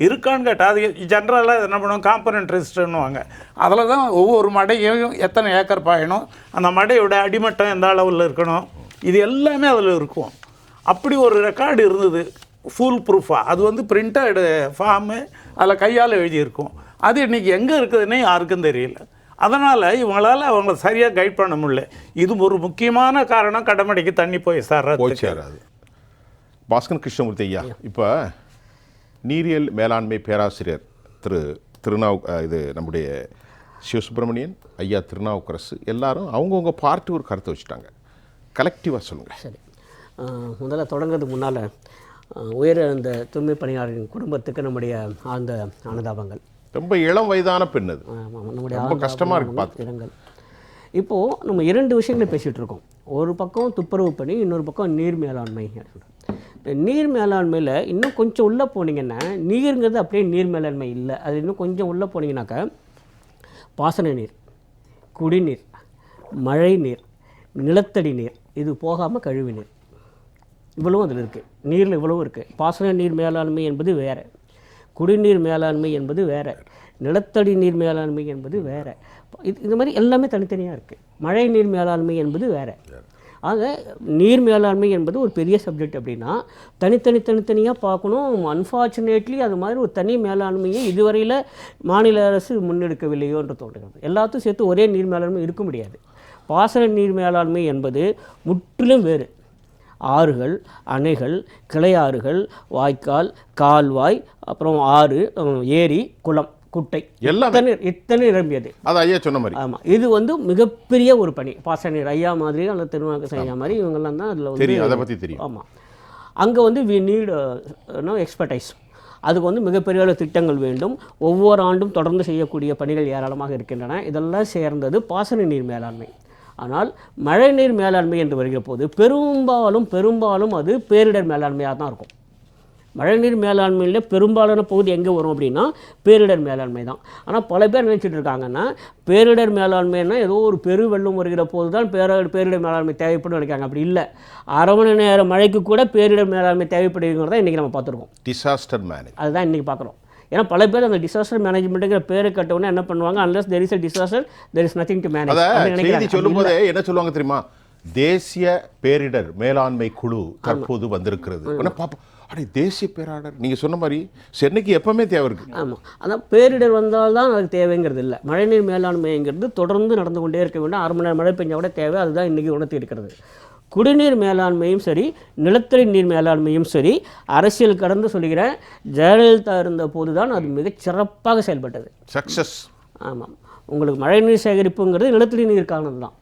இருக்கான்னு கேட்டால் அது ஜென்ரலாக என்ன பண்ணுவோம், காம்பனண்ட் ரெஜிஸ்டர்னுவாங்க. அதில் தான் ஒவ்வொரு மடையும் எத்தனை ஏக்கர் பாயணும், அந்த மடையோட அடிமட்டம் எந்த அளவில் இருக்கணும், இது எல்லாமே அதில் இருக்கும். அப்படி ஒரு ரெக்கார்டு இருந்தது, ஃபுல் ப்ரூஃபாக. அது வந்து பிரிண்டட் ஃபார்மு, அதில் கையால் எழுதியிருக்கும். அது இன்றைக்கி எங்கே இருக்குதுன்னே யாருக்கும் தெரியல. அதனால் இவங்களால் அவங்கள சரியாக கைட் பண்ண முடியல. இது ஒரு முக்கியமான காரணம், கடமடைக்கு தண்ணி போய் சேராது. பாஸ்கர் கிருஷ்ணமூர்த்தி ஐயா, இப்போ நீரியல் மேலாண்மை பேராசிரியர் நம்முடைய சிவசுப்பிரமணியன் ஐயா, திருநாவுக்கரசு எல்லாரும் அவங்கவுங்க பார்த்து ஒரு கருத்தை வச்சுட்டாங்க. கலெக்டிவாக சொல்லுங்கள். சரி, முதல்ல தொடங்கிறதுக்கு முன்னால் அந்த தூய்மை பணியாளரின் குடும்பத்துக்கு நம்முடைய ஆழ்ந்த அனுதாபங்கள். ரொம்ப இளம் வயதான பெண், அது நம்முடைய ரொம்ப கஷ்டமாக இருக்குது பார்த்து. இடங்கள். இப்போது நம்ம 2 விஷயங்களை பேசிகிட்டு இருக்கோம். ஒரு பக்கம் துப்புரவு பணி, இன்னொரு பக்கம் நீர் மேலாண்மை. நீர் மேலாண்மையில் இன்னும் கொஞ்சம் உள்ளே போனீங்கன்னா, நீருங்கிறது அப்படியே நீர் மேலாண்மை இல்லை. அது இன்னும் கொஞ்சம் உள்ளே போனீங்கன்னாக்கா பாசன நீர், குடிநீர், மழை நீர், நிலத்தடி நீர், இது போகாமல் கழிவு நீர், இவ்வளவும் அதில் இருக்குது. நீரில் இவ்வளவும் இருக்குது. பாசன நீர் மேலாண்மை என்பது வேறு, குடிநீர் மேலாண்மை என்பது வேறு, நிலத்தடி நீர் மேலாண்மை என்பது வேறு. இந்த மாதிரி எல்லாமே தனித்தனியாக இருக்குது. மழை நீர் மேலாண்மை என்பது வேறு. ஆக நீர் மேலாண்மை என்பது ஒரு பெரிய சப்ஜெக்ட். அப்படின்னா தனித்தனியாக பார்க்கணும். அன்ஃபார்ச்சுனேட்லி அது மாதிரி ஒரு தனி மேலாண்மையை இதுவரையில் மாநில அரசு முன்னெடுக்கவில்லையோ என்று தோன்றுகிறது. எல்லாத்தையும் சேர்த்து ஒரே நீர் மேலாண்மை இருக்க முடியாது. பாசன நீர் மேலாண்மை என்பது முற்றிலும் வேறு. ஆறுகள், அணைகள், கிளையாறுகள், வாய்க்கால், கால்வாய், அப்புறம் ஆறு, ஏரி, குளம், குட்டை, இத்தனை நிரம்பியது. அது ஐயா சொன்ன மாதிரி. ஆமாம், இது வந்து மிகப்பெரிய ஒரு பணி. பாசன நீர் ஐயா மாதிரி அல்லது திருநாக்கு ஐயா மாதிரி இவங்கெல்லாம் தான் அதில் வந்து அதை பற்றி தெரியும். ஆமாம், அங்கே வந்து வி நீட் எக்ஸ்பர்டைஸ். அதுக்கு வந்து மிகப்பெரிய அளவு திட்டங்கள் வேண்டும். ஒவ்வொரு ஆண்டும் தொடர்ந்து செய்யக்கூடிய பணிகள் ஏராளமாக இருக்கின்றன. இதெல்லாம் சேர்ந்தது பாசன நீர் மேலாண்மை. ஆனால் மழைநீர் மேலாண்மை என்று வருகிற போது பெரும்பாலும் அது பேரிடர் மேலாண்மையாக தான் இருக்கும். மழைநீர் மேலாண்மையில் பெரும்பாலான பகுதி எங்கே வரும் அப்படின்னா பேரிடர் மேலாண்மை தான். ஆனால் பல பேர் நினச்சிட்டு இருக்காங்கன்னா பேரிடர் மேலாண்மைன்னா ஏதோ ஒரு பெருவெள்ளம் வருகிற போது தான் பேரிடர் மேலாண்மை தேவைப்படும் நினைக்காங்க. அப்படி இல்லை. அரை மணி நேரம் மழைக்கு கூட பேரிடர் மேலாண்மை தேவைப்படுகிறத இன்றைக்கி நம்ம பார்த்துருக்கோம். டிசாஸ்டர் மேனேஜ், அதுதான் இன்றைக்கி பார்க்குறோம். ஏன்னா பல பேர் அந்த டிசாஸ்டர் மேனேஜ்மெண்ட்டுங்கிற பேரை கட்டவுடனே என்ன பண்ணுவாங்க, unless there is a disaster there is nothing to manage. செய்தி சொல்லும்போதே என்ன சொல்லுவாங்க தெரியுமா, தேசிய பேரிடர் மேலாண்மை குழு தற்போது வந்திருக்கிறது. அப்படி தேசிய பேரிடர் நீங்கள் சொன்ன மாதிரி சென்னைக்கு எப்பவுமே தேவை இருக்குது. ஆமாம், அதான் பேரிடர் வந்தால்தான் அதுக்கு தேவைங்கிறது இல்லை. மழைநீர் மேலாண்மைங்கிறது தொடர்ந்து நடந்து கொண்டே இருக்க வேண்டும். 1/2 மணி நேரம் மழை பெஞ்சா கூட தேவை. அதுதான் இன்றைக்கி உணர்த்தி இருக்கிறது. குடிநீர் மேலாண்மையும் சரி, நிலத்தடி நீர் மேலாண்மையும் சரி, அரசியல் கடந்து சொல்கிறேன், ஜெயலலிதா இருந்த போது தான் அது மிகச் சிறப்பாக செயல்பட்டது. சக்ஸஸ். ஆமாம், உங்களுக்கு மழைநீர் சேகரிப்புங்கிறது நிலத்தடி நீருக்கானது தான்.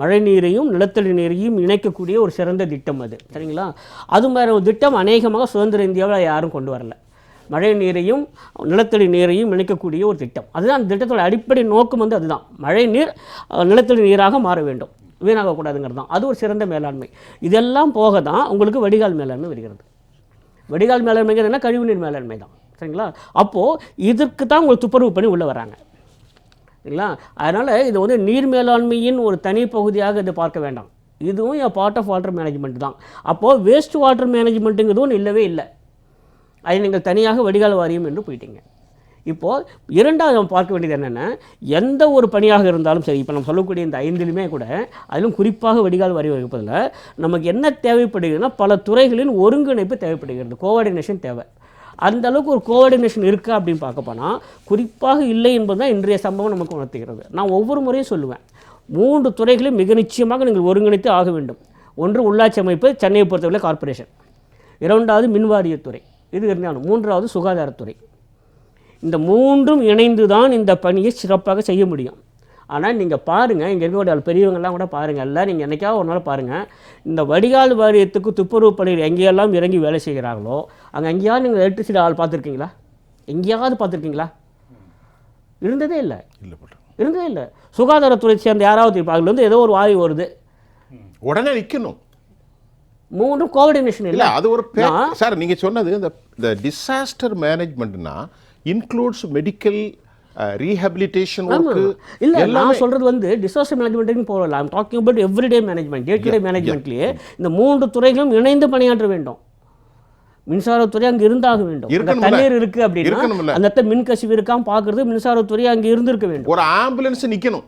மழை நீரையும் நிலத்தடி நீரையும் இணைக்கக்கூடிய ஒரு சிறந்த திட்டம் அது. சரிங்களா? அது மாதிரி ஒரு திட்டம் அநேகமாக சுதந்திர இந்தியாவில் யாரும் கொண்டு வரல. மழை நீரையும் நிலத்தடி நீரையும் இணைக்கக்கூடிய ஒரு திட்டம். அதுதான் அந்த திட்டத்தோட அடிப்படை நோக்கம் வந்து அதுதான். மழை நீர் நிலத்தடி நீராக மாற வேண்டும், வீணாகக்கூடாதுங்கிறது தான். அது ஒரு சிறந்த மேலாண்மை. இதெல்லாம் போக தான் உங்களுக்கு வடிகால் மேலாண்மை வருகிறது. வடிகால் மேலாண்மைங்கிறது என்ன, கழிவுநீர் மேலாண்மை தான். சரிங்களா? அப்போது இதற்கு தான் உங்களுக்கு துப்புரவு பண்ணி உள்ளே வராங்க. சரிங்களா? அதனால் இது வந்து நீர் மேலாண்மையின் ஒரு தனி பகுதியாக இதை பார்க்க வேண்டாம். இதுவும் பார்ட் ஆஃப் வாட்டர் மேனேஜ்மெண்ட் தான். அப்போது வேஸ்ட் வாட்டர் மேனேஜ்மெண்ட்டுங்கிறது ஒன்று இல்லவே இல்லை. அதை நீங்கள் தனியாக வடிகால் வாரியம் என்று போயிட்டீங்க. இப்போது இரண்டாவது நம்ம பார்க்க வேண்டியது என்னென்னா, எந்த ஒரு பணியாக இருந்தாலும் சரி, இப்போ நம்ம சொல்லக்கூடிய இந்த 5லுமே கூட, அதிலும் குறிப்பாக வடிகால் வாரியம் இருப்பதில் நமக்கு என்ன தேவைப்படுகிறதுனா, பல துறைகளின் ஒருங்கிணைப்பு தேவைப்படுகிறது, கோஆர்டினேஷன் தேவை. அந்த அளவுக்கு ஒரு கோஆர்டினேஷன் இருக்கா அப்படின்னு பார்க்க போனால் குறிப்பாக இல்லை என்பது தான் இன்றைய சம்பவம் நமக்கு உணர்த்துகிறது. நான் ஒவ்வொரு முறையும் சொல்லுவேன், 3 துறைகளையும் மிக நிச்சயமாக நீங்கள் ஒருங்கிணைத்து ஆக வேண்டும். ஒன்று உள்ளாட்சி அமைப்பு, சென்னையை பொறுத்தவரை கார்ப்பரேஷன். 2வது மின்வாரியத்துறை, இது இருந்தாலும் 3வது சுகாதாரத்துறை. இந்த 3ம் இணைந்து தான் இந்த பணியை சிறப்பாக செய்ய முடியும். ஆனால் நீங்கள் பாருங்கள், இங்கே இருக்கக்கூடிய பெரியவங்கள்லாம் கூட பாருங்கள், எல்லாம் நீங்கள் என்றைக்காவது ஒரு நாள் பாருங்கள், இந்த வடிகால் வாரியத்துக்கு துப்புரவு பணிகள் எங்கேயெல்லாம் இறங்கி வேலை செய்கிறாங்களோ அங்கே எங்கேயாவது நீங்கள் எலக்ட்ரிசிட்டி ஆள் பார்த்துருக்கீங்களா? எங்கேயாவது பார்த்துருக்கீங்களா? இருந்ததே இல்லை. இருந்ததே இல்லை. சுகாதாரத்துறை சேர்ந்த யாராவது இப்போ அதில் வந்து ஏதோ ஒரு வாயு வருது, உடனே நிற்கணும். 3ம் கோஆர்டினேஷன் இல்லை. அது ஒரு சார் நீங்கள் சொன்னது இந்த டிசாஸ்டர் மேனேஜ்மெண்ட்னா இன்க்ளூட்ஸ் மெடிக்கல் ரீஹபிலிட்டேஷன் ஒர்க். இல்லை, நான் சொல்கிறது வந்து டிசாஸ்டர் மேனேஜ்மெண்ட்டுன்னு போகல. I'm talking about everyday management, day to day மேனேஜ்மெண்ட்லேயே இந்த 3 துறைகளும் இணைந்து பணியாற்ற வேண்டும். மின்சாரத்துறை அங்கே இருந்தாக வேண்டும். தண்ணீர் இருக்குது அப்படின்னா அந்த இடத்துல மின் கசிவு இருக்காமல் பார்க்குறது மின்சாரத்துறை அங்கே இருந்திருக்க வேண்டும். ஒரு ஆம்புலன்ஸ் நிற்கணும்.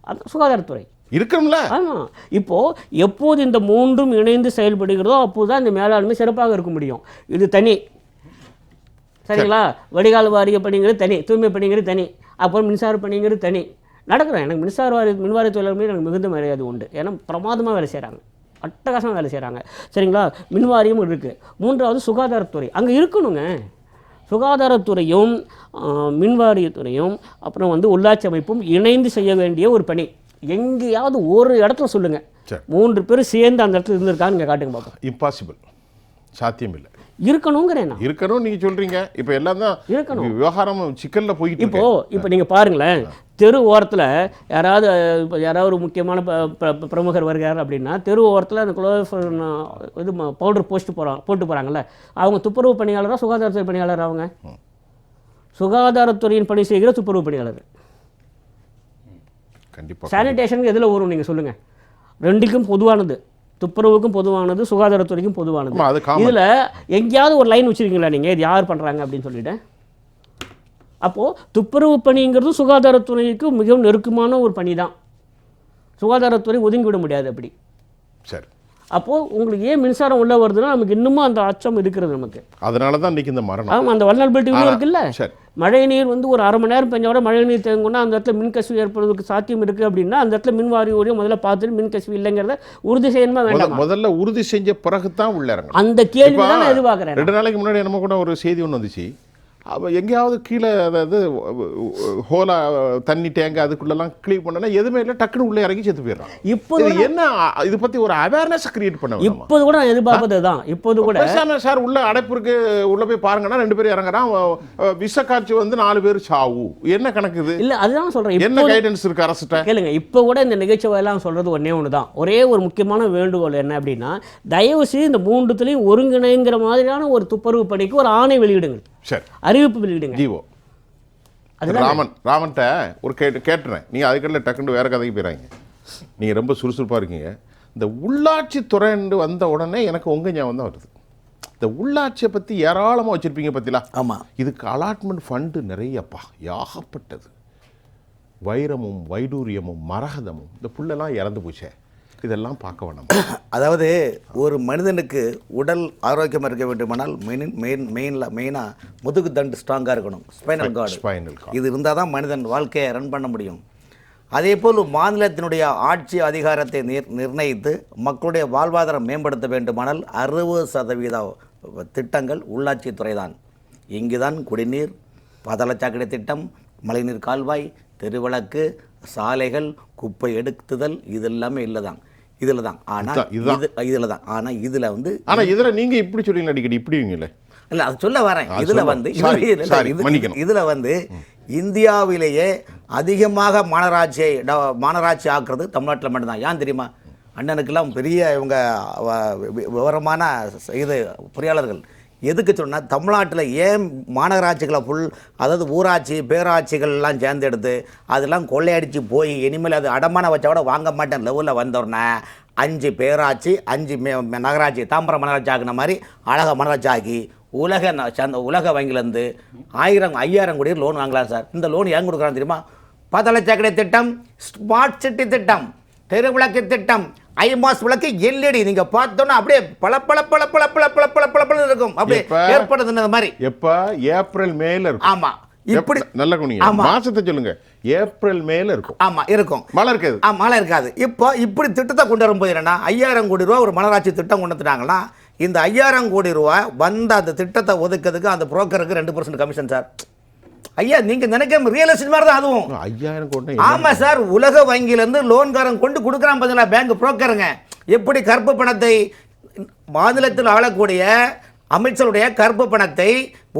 அது சுகாதாரத்துறை இருக்கணும்ல. ஆமாம். இப்போது எப்போது இந்த 3ம் இணைந்து செயல்படுகிறதோ அப்போது தான் இந்த மேலாண்மை சிறப்பாக இருக்க முடியும். இது தனி. சரிங்களா? வடிகால் வாரிய பணிங்கிறது தனி, தூய்மை பணிங்கிறது தனி, அப்புறம் மின்சார பணிங்கிறது தனி. நடக்கிறேன். எனக்கு மின்வாரிய தொழிலாளர்கள் எனக்கு மிகுந்த மரியாதை உண்டு. ஏன்னா பிரமாதமாக வேலை செய்கிறாங்க, அட்டகாசமாக வேலை செய்கிறாங்க. சரிங்களா? மின்வாரியமும் இருக்குது. 3வது சுகாதாரத்துறை அங்கே இருக்கணுங்க. சுகாதாரத்துறையும் மின்வாரியத்துறையும் அப்புறம் வந்து உள்ளாட்சி அமைப்பும் இணைந்து செய்ய வேண்டிய ஒரு பணி. எங்கேயாவது ஒரு இடத்துல சொல்லுங்கள் 3 பேர் சேர்ந்து அந்த இடத்துல இருந்திருக்கான்னு நீங்கள் காட்டுங்க பார்ப்போம். இம்பாசிபிள், சாத்தியம் இல்லை. இருக்கணுங்கிறேன். இருக்கணும் நீங்கள் சொல்கிறீங்க. இப்போ எல்லாம் தான் இருக்கணும். விவகாரம் சிக்கலில் போயிட்டு இப்போ நீங்கள் பாருங்களேன், தெரு ஓரத்தில் யாராவது ஒரு முக்கியமான பிரமுகர் வருகிறார் அப்படின்னா தெரு ஓரத்தில் அந்த இது பவுடர் போட்டு போகிறாங்கல்ல, அவங்க துப்புரவு பணியாளராக சுகாதாரத்துறை பணியாளர். அவங்க சுகாதாரத்துறையின் பணி செய்கிற துப்புரவு பணியாளர். கண்டிப்பாக சானிடேஷனுக்கு எதில் வரும் நீங்கள் சொல்லுங்கள்? 2க்கும் பொதுவானது. துப்புரவுக்கும் பொதுவானது, சுகாதாரத்துறைக்கும் பொதுவானது. ஆமா, அது common. இதில் எங்கேயாவது ஒரு லைன் வச்சுருக்கீங்களா நீங்கள் இது யார் பண்ணுறாங்க அப்படின்னு சொல்லிட்டு? அப்போது துப்புரவு பணிங்கிறது சுகாதாரத்துறைக்கு மிகவும் நெருக்கமான ஒரு பணி தான். சுகாதாரத்துறை ஒதுங்கி விட முடியாது அப்படி. சரி, அப்போது உங்களுக்கு ஏன் மின்சாரம் உள்ளே வருதுன்னா நமக்கு இன்னமும் அந்த அச்சம் இருக்கிறது நமக்கு. அதனால தான் இன்னைக்கு இந்த மரணம். ஆமாம், அந்த வல்னரபிலிட்டி இருக்குல்ல. சரி, மழை நீர் வந்து ஒரு அரை மணி நேரம் பெஞ்சோட மழை நீர் தேங்குன்னா அந்த இடத்துல மின்கசிவு ஏற்படுவதற்கு சாத்தியம் இருக்குது அப்படின்னா அந்த இடத்துல மின் வாரியோடையும் முதல்ல பார்த்துட்டு மின்கசிவு இல்லைங்கிறத உறுதி செய்யணுமா வேண்டாம்? முதல்ல உறுதி செஞ்ச பிறகு தான் உள்ள இறங்கணும். அந்த கேள்வி தான் நான் எதிர்பார்க்குறேன். 2 நாளைக்கு முன்னாடி நம்ம கூட ஒரு செய்தி ஒன்று வந்துச்சு. அவள் எங்கேயாவது கீழே அதாவது ஹோலா தண்ணி டேங்க் அதுக்குள்ளெல்லாம் கிளீன் பண்ணனா எதுவுமே இல்லை, டக்குன்னு உள்ளே இறங்கி செத்து போயிடுறான். இப்போது இது என்ன இது பற்றி ஒரு அவேர்னஸ் கிரியேட் பண்ண வேண்டாமா? இப்போது கூட நான் எதிர்பார்ப்பது தான். இப்போது கூட பேசாம சார் உள்ள அடைப்பு இருக்கு, உள்ள போய் பாருங்கன்னா 2 பேர் இறங்குறான், விஷக்காட்சி வந்து 4 பேர் சாவு. என்ன கணக்கு இது? இல்லை, அதுதான் சொல்கிறேன். என்ன கைடன்ஸ் இருக்கு அரசுட்ட? கேளுங்க, இப்போ கூட இந்த நிகழ்ச்சியெல்லாம் சொல்கிறது ஒன்றே ஒன்று தான். ஒரே ஒரு முக்கியமான வேண்டுகோள் என்ன அப்படின்னா, தயவு செய்து இந்த 3த்துலையும் ஒருங்கிணைங்கிற மாதிரியான ஒரு துப்புரவு பணிக்கு ஒரு ஆணை வெளியிடுங்க, சரி, அறிவிப்பு வெளியிடுங்க. ஜீவோ ராமன்ட்ட ஒரு கேட்டுறேன். நீங்கள் அதுக்கடல டக்குன்னு வேற கதைக்கு போயிறாங்க. நீங்கள் ரொம்ப சுறுசுறுப்பாக இருக்கீங்க. இந்த உள்ளாட்சி துறைன்னு வந்த உடனே எனக்கு உங்கள் ஞாபகம் தான் வருது. இந்த உள்ளாட்சியை பற்றி ஏராளமாக வச்சுருப்பீங்க பற்றிலாம். ஆமாம், இதுக்கு அலாட்மெண்ட் ஃபண்டு நிறையப்பா, யாகப்பட்டது. வைரமும் வைடூரியமும் மரகதமும் இந்த புல்லெல்லாம் இறந்து போச்சே, இதெல்லாம் பார்க்க வேண்டாம். அதாவது ஒரு மனிதனுக்கு உடல் ஆரோக்கியமாக இருக்க வேண்டுமானால் மெயினாக முதுகு தண்டு ஸ்ட்ராங்காக இருக்கணும், ஸ்பைனல் கார்டு. இது இருந்தால் தான் மனிதன் வாழ்க்கையை ரன் பண்ண முடியும். அதே போல் மாநிலத்தினுடைய ஆட்சி அதிகாரத்தை நிர்ணயித்து மக்களுடைய வாழ்வாதாரம் மேம்படுத்த வேண்டுமானால் 60% திட்டங்கள் உள்ளாட்சித்துறை தான். இங்கு தான் குடிநீர், பாதாளச்சாக்கடை திட்டம், மழைநீர் கால்வாய், தெருவிளக்கு, சாலைகள், குப்பை எடுத்துதல், இது எல்லாமே இதில் தான். ஆனால் இதில் தான். ஆனால் இதில் வந்து இதில் நீங்கள் இப்படி சொல்லுவீங்க, அடிக்கடி இப்படிங்களே. இல்லை, அது சொல்ல வரேன். இதில் வந்து இதில் வந்து இந்தியாவிலேயே அதிகமாக மாநகராட்சி ஆக்குறது தமிழ்நாட்டில் மட்டும்தான். ஏன் தெரியுமா? அண்ணனுக்கெல்லாம் பெரிய இவங்க விவரமான பொறியாளர்கள். எதுக்கு சொன்னால் தமிழ்நாட்டில் ஏன் மாநகராட்சிகளை அதாவது ஊராட்சி பேராட்சிகள்லாம் சேர்ந்து எடுத்து அதெல்லாம் கொள்ளையடிச்சு போய் இனிமேல் அது அடமான வச்சா கூட வாங்க மாட்டேன் லெவலில் வந்தோடனே 5 பேராட்சி 5 நகராட்சி தாம்பரம் மாநகராட்சி ஆகின மாதிரி அழகாக மாநகராட்சி ஆக்கி உலக வங்கியிலேருந்து 5000 கோடி லோன் வாங்கலாம் சார். இந்த லோன் ஏன் கொடுக்குறான்னு தெரியுமா? பாதாளச்சாக்கடை திட்டம், ஸ்மார்ட் சிட்டி திட்டம், தெருவிளக்கு திட்டம், ஐமாஸ் விளக்கு, எல்இடி நீங்க பார்த்தோன்னா அப்படியே பல பல பல பல பல பல பல பல பல இருக்கும். அப்படியே ஏற்படுதுன மாதிரி. எப்ப ஏப்ரல் மேல இருக்கும். ஆமா, இப்படி நல்ல குனிங்க மாசத்தை சொல்லுங்க. ஏப்ரல் மேல இருக்கும். ஆமா, இருக்கும். மழை இருக்காது. மழை இருக்காது. இப்போ இப்படி திட்டத்தை கொண்டு வரும்போது என்னன்னா 5000 கோடி ரூபா ஒரு மாநகராட்சி திட்டம் கொண்டு வந்துட்டாங்கன்னா இந்த 5000 கோடி ரூபா வந்த அந்த திட்டத்தை ஒதுக்கிறதுக்கு அந்த புரோக்கருக்கு 2% கமிஷன் சார். ஐயா, நீங்க நினைக்க ரியல் எஸ்டேட் மாதிரி தான் அதுவும். 5000 கோடி. ஆமா சார், உலக வங்கியிலேருந்து லோன்காரன் கொண்டு கொடுக்குறான் பதிலா பேங்க் புரோக்கருங்க. எப்படி கருப்பு பணத்தை மாநிலத்தில் ஆளக்கூடிய அமைச்சருடைய கருப்பு பணத்தை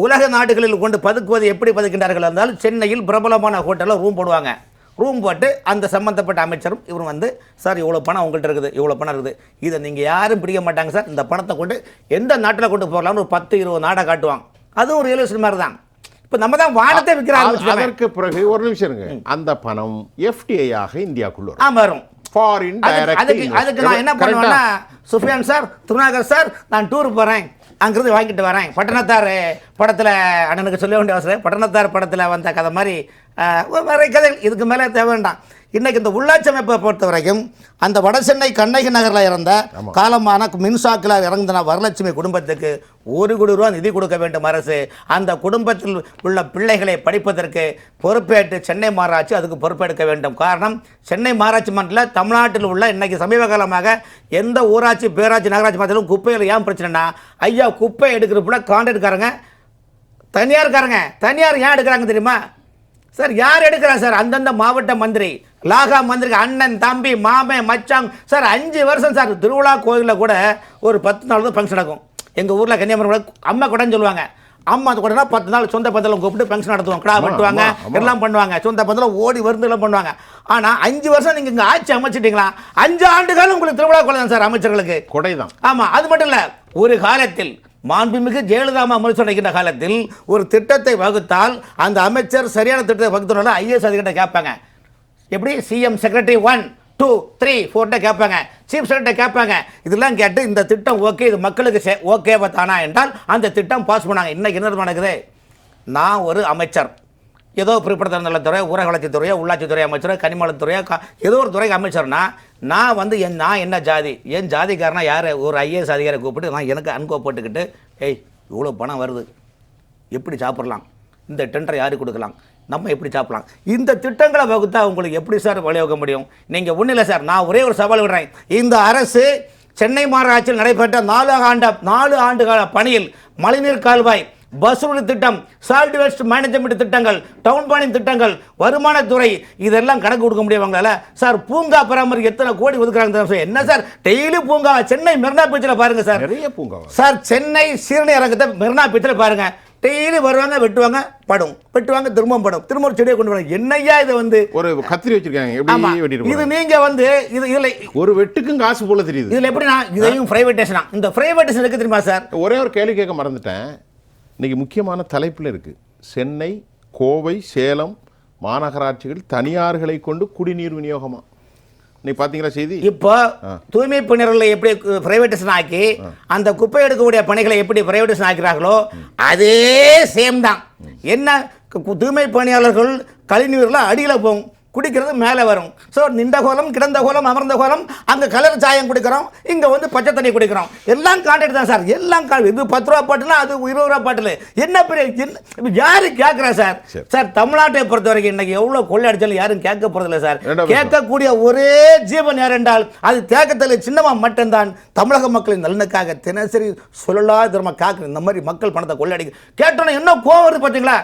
உலக நாடுகளில் கொண்டு பதுக்குவது எப்படி பதுக்கின்றார்கள் இருந்தாலும் சென்னையில் பிரபலமான ஹோட்டலில் ரூம் போடுவாங்க. ரூம் போட்டு அந்த சம்மந்தப்பட்ட அமைச்சரும் இவரும் வந்து சார் இவ்வளோ பணம் உங்கள்கிட்ட இருக்குது, இவ்வளோ பணம் இருக்குது, இதை நீங்கள் யாரும் பிடிக்க மாட்டாங்க சார், இந்த பணத்தை கொண்டு எந்த நாட்டில் கொண்டு போகலாம்னு ஒரு 10-20 நாடை காட்டுவாங்க. அதுவும் ஒரு ரியல் எஸ்டேட் மாதிரி தான். இப்போ நம்ம தான் வானத்தை விற்கிறாங்க. அதற்கு பிறகு ஒரு நிமிஷம் இருங்க. அந்த பணம் FDI ஆக இந்தியாக்குள்ள வரும். Foreign direct. அதுக்கு நான் என்ன பண்ணுவேன்னா, சுஃபியான் சார், திருநாகர் சார், நான் டூர் போகிறேன், அங்கிருந்து வாங்கிட்டு வரேன். பட்டணத்தார் படத்தில் அண்ணனுக்கு சொல்ல வேண்டிய அவசரம், பட்டணத்தார் படத்தில் வந்த கதை மாதிரி நிறைய கதைகள். இதுக்கு மேலே தேவை வேண்டாம். இன்றைக்கி இந்த உள்ளாட்சி அமைப்பை பொறுத்த வரைக்கும் அந்த வடசென்னை கண்ணகி நகரில் இறந்த காலமான மின்சாக்கில் இறந்த வரலட்சுமி குடும்பத்துக்கு 1 கோடி ரூபா நிதி கொடுக்க வேண்டும் அரசு. அந்த குடும்பத்தில் உள்ள பிள்ளைகளை படிப்பதற்கு பொறுப்பேற்று சென்னை மாநகராட்சி அதுக்கு பொறுப்பெடுக்க வேண்டும். காரணம், சென்னை மாநகராட்சி மண்டல தமிழ்நாட்டில் உள்ள இன்றைக்கி சமீப காலமாக எந்த ஊராட்சி பேராட்சி நகராட்சி மண்டலம் குப்பையில் ஏன் பிரச்சனைனா, ஐயா குப்பை எடுக்கிறப்ப கான்ட்ராக்ட்காரங்க தனியார்காரங்க, தனியார் ஏன் எடுக்கிறாங்க தெரியுமா சார்? யார் எடுக்கிறா சார்? அந்தந்த மாவட்ட மந்திரி, லாகா மந்திரி, அண்ணன், தம்பி, மாமே, மச்சாங் சார். 5 வருஷம் சார் திருவிழா கோயிலில் கூட ஒரு 10 நாள் தான் ஃபங்க்ஷன் நடக்கும். எங்கள் ஊரில் கன்னியாகுமரி அம்மா கூடன்னு சொல்லுவாங்க. அம்மா கூடனா 10 நாள் சொந்த பந்தலம் கூப்பிட்டு ஃபங்க்ஷன் நடத்துவோம். கிடா வெட்டுவாங்க, எல்லாம் பண்ணுவாங்க, சொந்த பந்தலம் ஓடி வருந்துலாம் பண்ணுவாங்க. ஆனால் 5 வருஷம் நீங்கள் இங்கே ஆட்சி அமைச்சிட்டீங்களா, 5 ஆண்டுகள் உங்களுக்கு திருவிழா கோயில் தான் சார் அமைச்சர்களுக்கு கொடை தான். ஆமாம், அது மட்டும் இல்லை, ஒரு காலத்தில் மாண்புமிகு ஜெயலலிதா அமைச்சர் நிற்கின்ற காலத்தில் ஒரு திட்டத்தை வகுத்தால் அந்த அமைச்சர் சரியான திட்டத்தை வகுத்தனால IAS அதிகாரிகிட்ட கேட்பாங்க. எப்படி? CM செக்ரட்டரி 1 2, 3, 4 கேட்பாங்க, சீஃப் செக்ரட்டரி கேட்பாங்க. இதெல்லாம் கேட்டு இந்த திட்டம் ஓகே, இது மக்களுக்கு ஓகேவா தானா என்றால் அந்த திட்டம் பாஸ் பண்ணாங்க. இன்னைக்கு என்ன நடக்குது? நான் ஒரு அமைச்சர், ஏதோ பிற்படுத்த நலத்துறை, ஊரக வளர்ச்சித்துறையோ, உள்ளாட்சித்துறை அமைச்சரோ, கனிமவளத்துறையோ, ஏதோ ஒரு துறைக்கு அமைச்சர்னா நான் வந்து நான் என்ன ஜாதி, என் ஜாதிக்காரனா யார், ஒரு IAS அதிகாரி கூப்பிட்டு நான் எனக்கு அன்கோ போட்டுக்கிட்டு, ஏய் இவ்வளோ பணம் வருது, எப்படி சாப்பிட்லாம், இந்த டெண்டரை யாருக்கு கொடுக்கலாம், நம்ம எப்படி சாப்பிடலாம், இந்த திட்டங்களை வகுத்தா உங்களுக்கு எப்படி சார் வழிவகுக்க முடியும்? நீங்கள் ஒன்றும் இல்லை சார், நான் ஒரே ஒரு சவால் விடுறேன். இந்த அரசு சென்னை மாநகராட்சியில் நடைபெற்ற 4 ஆண்டுகால பணியில் மழைநீர் கால்வாய், பஸ் திட்டம், சால்ட் வேஸ்ட் மேனேஜ்மெண்ட் திட்டங்கள், டவுன் பிளானிங் திட்டங்கள், வருமானத்துறை, இதெல்லாம் கணக்கு கொடுக்க முடியுவாங்களால சார்? பூங்கா பராமரிக்க எத்தனை கோடி ஒதுக்குறாங்க என்ன சார்? டெய்லி பூங்கா, சென்னை மெரினா பீச்சில் பாருங்க சார், நிறைய பூங்கா சார். சென்னை சீரணியரங்கத்தை மெரினா பீச்சில் பாருங்க, டெய்லி வருவாங்க, வெட்டுவாங்க, படும், வெட்டுவாங்க, திரும்ப படும், திரும்ப ஒரு செடியை கொண்டு வராங்க. என்னையா இது வந்து ஒரு கத்திரி வச்சிருக்காங்க, எப்படி வெட்டிட்டு இது நீங்க வந்து இதுல ஒரு வெட்டுக்கும் காசு போல தெரியுது. இதுல எப்படி நான் இதையும் பிரைவேட்டேஷனா? இந்த பிரைவேட்டேஷன் இருக்கு தெரியுமா சார்? ஒரே ஒரு கேள்வி கேட்க மறந்துட்டேன். இன்னைக்கு முக்கியமான தலைப்பில் இருக்கு, சென்னை, கோவை, சேலம் மாநகராட்சிகள் தனியார்களை கொண்டு குடிநீர் விநியோகமா? இன்னைக்கு பார்த்தீங்களா செய்தி? இப்போ தூய்மை பணியாளர்களை எப்படி பிரைவேட்டேஷன் ஆக்கி அந்த குப்பை எடுக்கக்கூடிய பணிகளை எப்படி பிரைவேட்டேஷன் ஆக்கிறார்களோ அதே சேம் தான். என்ன, தூய்மை பணியாளர்கள் கழிநீர்லாம் அடியில் போகும், குடிக்கிறது மேலே வரும். ஸோ நின்ற கோலம், கிடந்த கோலம், அமர்ந்த கோலம், அங்கே கலர் சாயம் குடிக்கிறோம், இங்கே வந்து பச்சை தண்ணி குடிக்கிறோம். எல்லாம் கான்ட்ராக்ட் தான் சார், எல்லாம் இது 10 ரூபா பாட்டில், அது 20 ரூபா பாட்டில். என்ன பெரிய யாரு கேட்குறா சார்? சார் தமிழ்நாட்டை பொறுத்த வரைக்கும் இன்னைக்கு எவ்வளோ கொள்ளை அடிச்சாலும் யாரும் கேட்க போகிறதில்ல சார். கேட்கக்கூடிய ஒரே ஜீவன் யார் என்றால் அது தேக்கத்தில் சின்னமாக மட்டும்தான். தமிழக மக்களின் நலனுக்காக தினசரி சொல்லலா திரும்ப காக்க இந்த மாதிரி மக்கள் பணத்தை கொள்ளை அடிக்க கேட்டோன்னே என்ன கோவம் வருது பார்த்தீங்களா?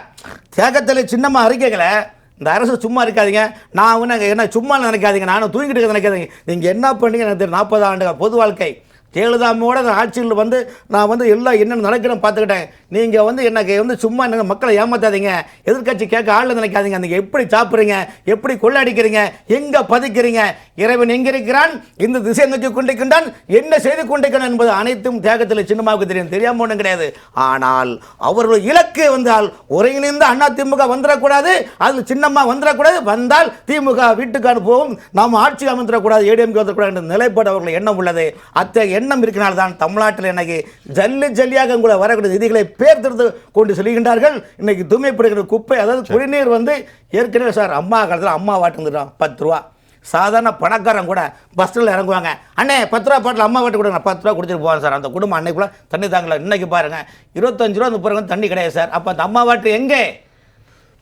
தேக்கத்தில் சின்னமாக அறிக்கைகளை இந்த அரசு சும்மா இருக்காதீங்க, நான் ஒன்று என்ன சும்மா நினைக்காதீங்க, நானும் தூங்கிட்டு இருக்க நினைக்காதீங்க. நீங்கள் என்ன பண்ணீங்க எனக்கு 40 ஆண்டு பொது வாழ்க்கை ஜெயலலிதாவோட ஆட்சியில் வந்து நான் வந்து எல்லாம் என்னென்ன நடக்கணும் பார்த்துக்கிட்டேன். நீங்கள் வந்து எனக்கு வந்து சும்மா என்ன மக்களை ஏமாத்தாதீங்க, எதிர்கட்சி கேட்க ஆள் நினைக்காதீங்க. நீங்கள் எப்படி சாப்பிட்றீங்க, எப்படி கொள்ளடிக்கிறீங்க, எங்கே பதிக்கிறீங்க, இறைவன் எங்கே இருக்கிறான், இந்த திசை நோக்கி கொண்டிருக்கின்றான், என்ன செய்து கொண்டிருக்கிறான் என்பது அனைத்தும் தியாகத்தில் சின்னமாவுக்கு தெரியும், தெரியாமல் ஒன்றும் கிடையாது. ஆனால் அவர்கள் இலக்கு வந்தால் ஒருங்கிணைந்த அதிமுக வந்துடக்கூடாது, அது சின்னமாக வந்துடக்கூடாது, வந்தால் திமுக வீட்டுக்கான போகும், நாம் ஆட்சி அமைந்துடக்கூடாது, ஏடிஎம்கே வந்துடக்கூடாது என்ற நிலைப்பாடு அவர்கள் எண்ணம் உள்ளது. அத்தகைய எண்ணம் இருக்கிறனால்தான் தமிழ்நாட்டில் இன்னைக்கு ஜல்லியாக கூட வரக்கூடிய நிதிகளை பேர்த்தெடுத்து கொண்டு செல்கின்றார்கள். இன்னைக்கு தூய்மைப்படுகிற குப்பை, அதாவது குடிநீர் வந்து ஏற்கனவே சார் அம்மா காலத்தில் அம்மா வாட்டு 10 ரூபா. சாதாரண பணக்காரன் கூட பஸ்ஸில் இறங்குவாங்க, அண்ணே 10 ரூபா பாட்டில் அம்மா வாட்டு கொடுங்க, 10 ரூபா குடிச்சிட்டு போவாங்க சார். அந்த குடும்பம் அன்னைக்குள்ள தண்ணி தாங்கல. இன்னைக்கு பாருங்க 25 ரூபா 30 ரூபா தண்ணி கிடையாது சார். அப்போ அந்த அம்மா வாட்டு எங்கே,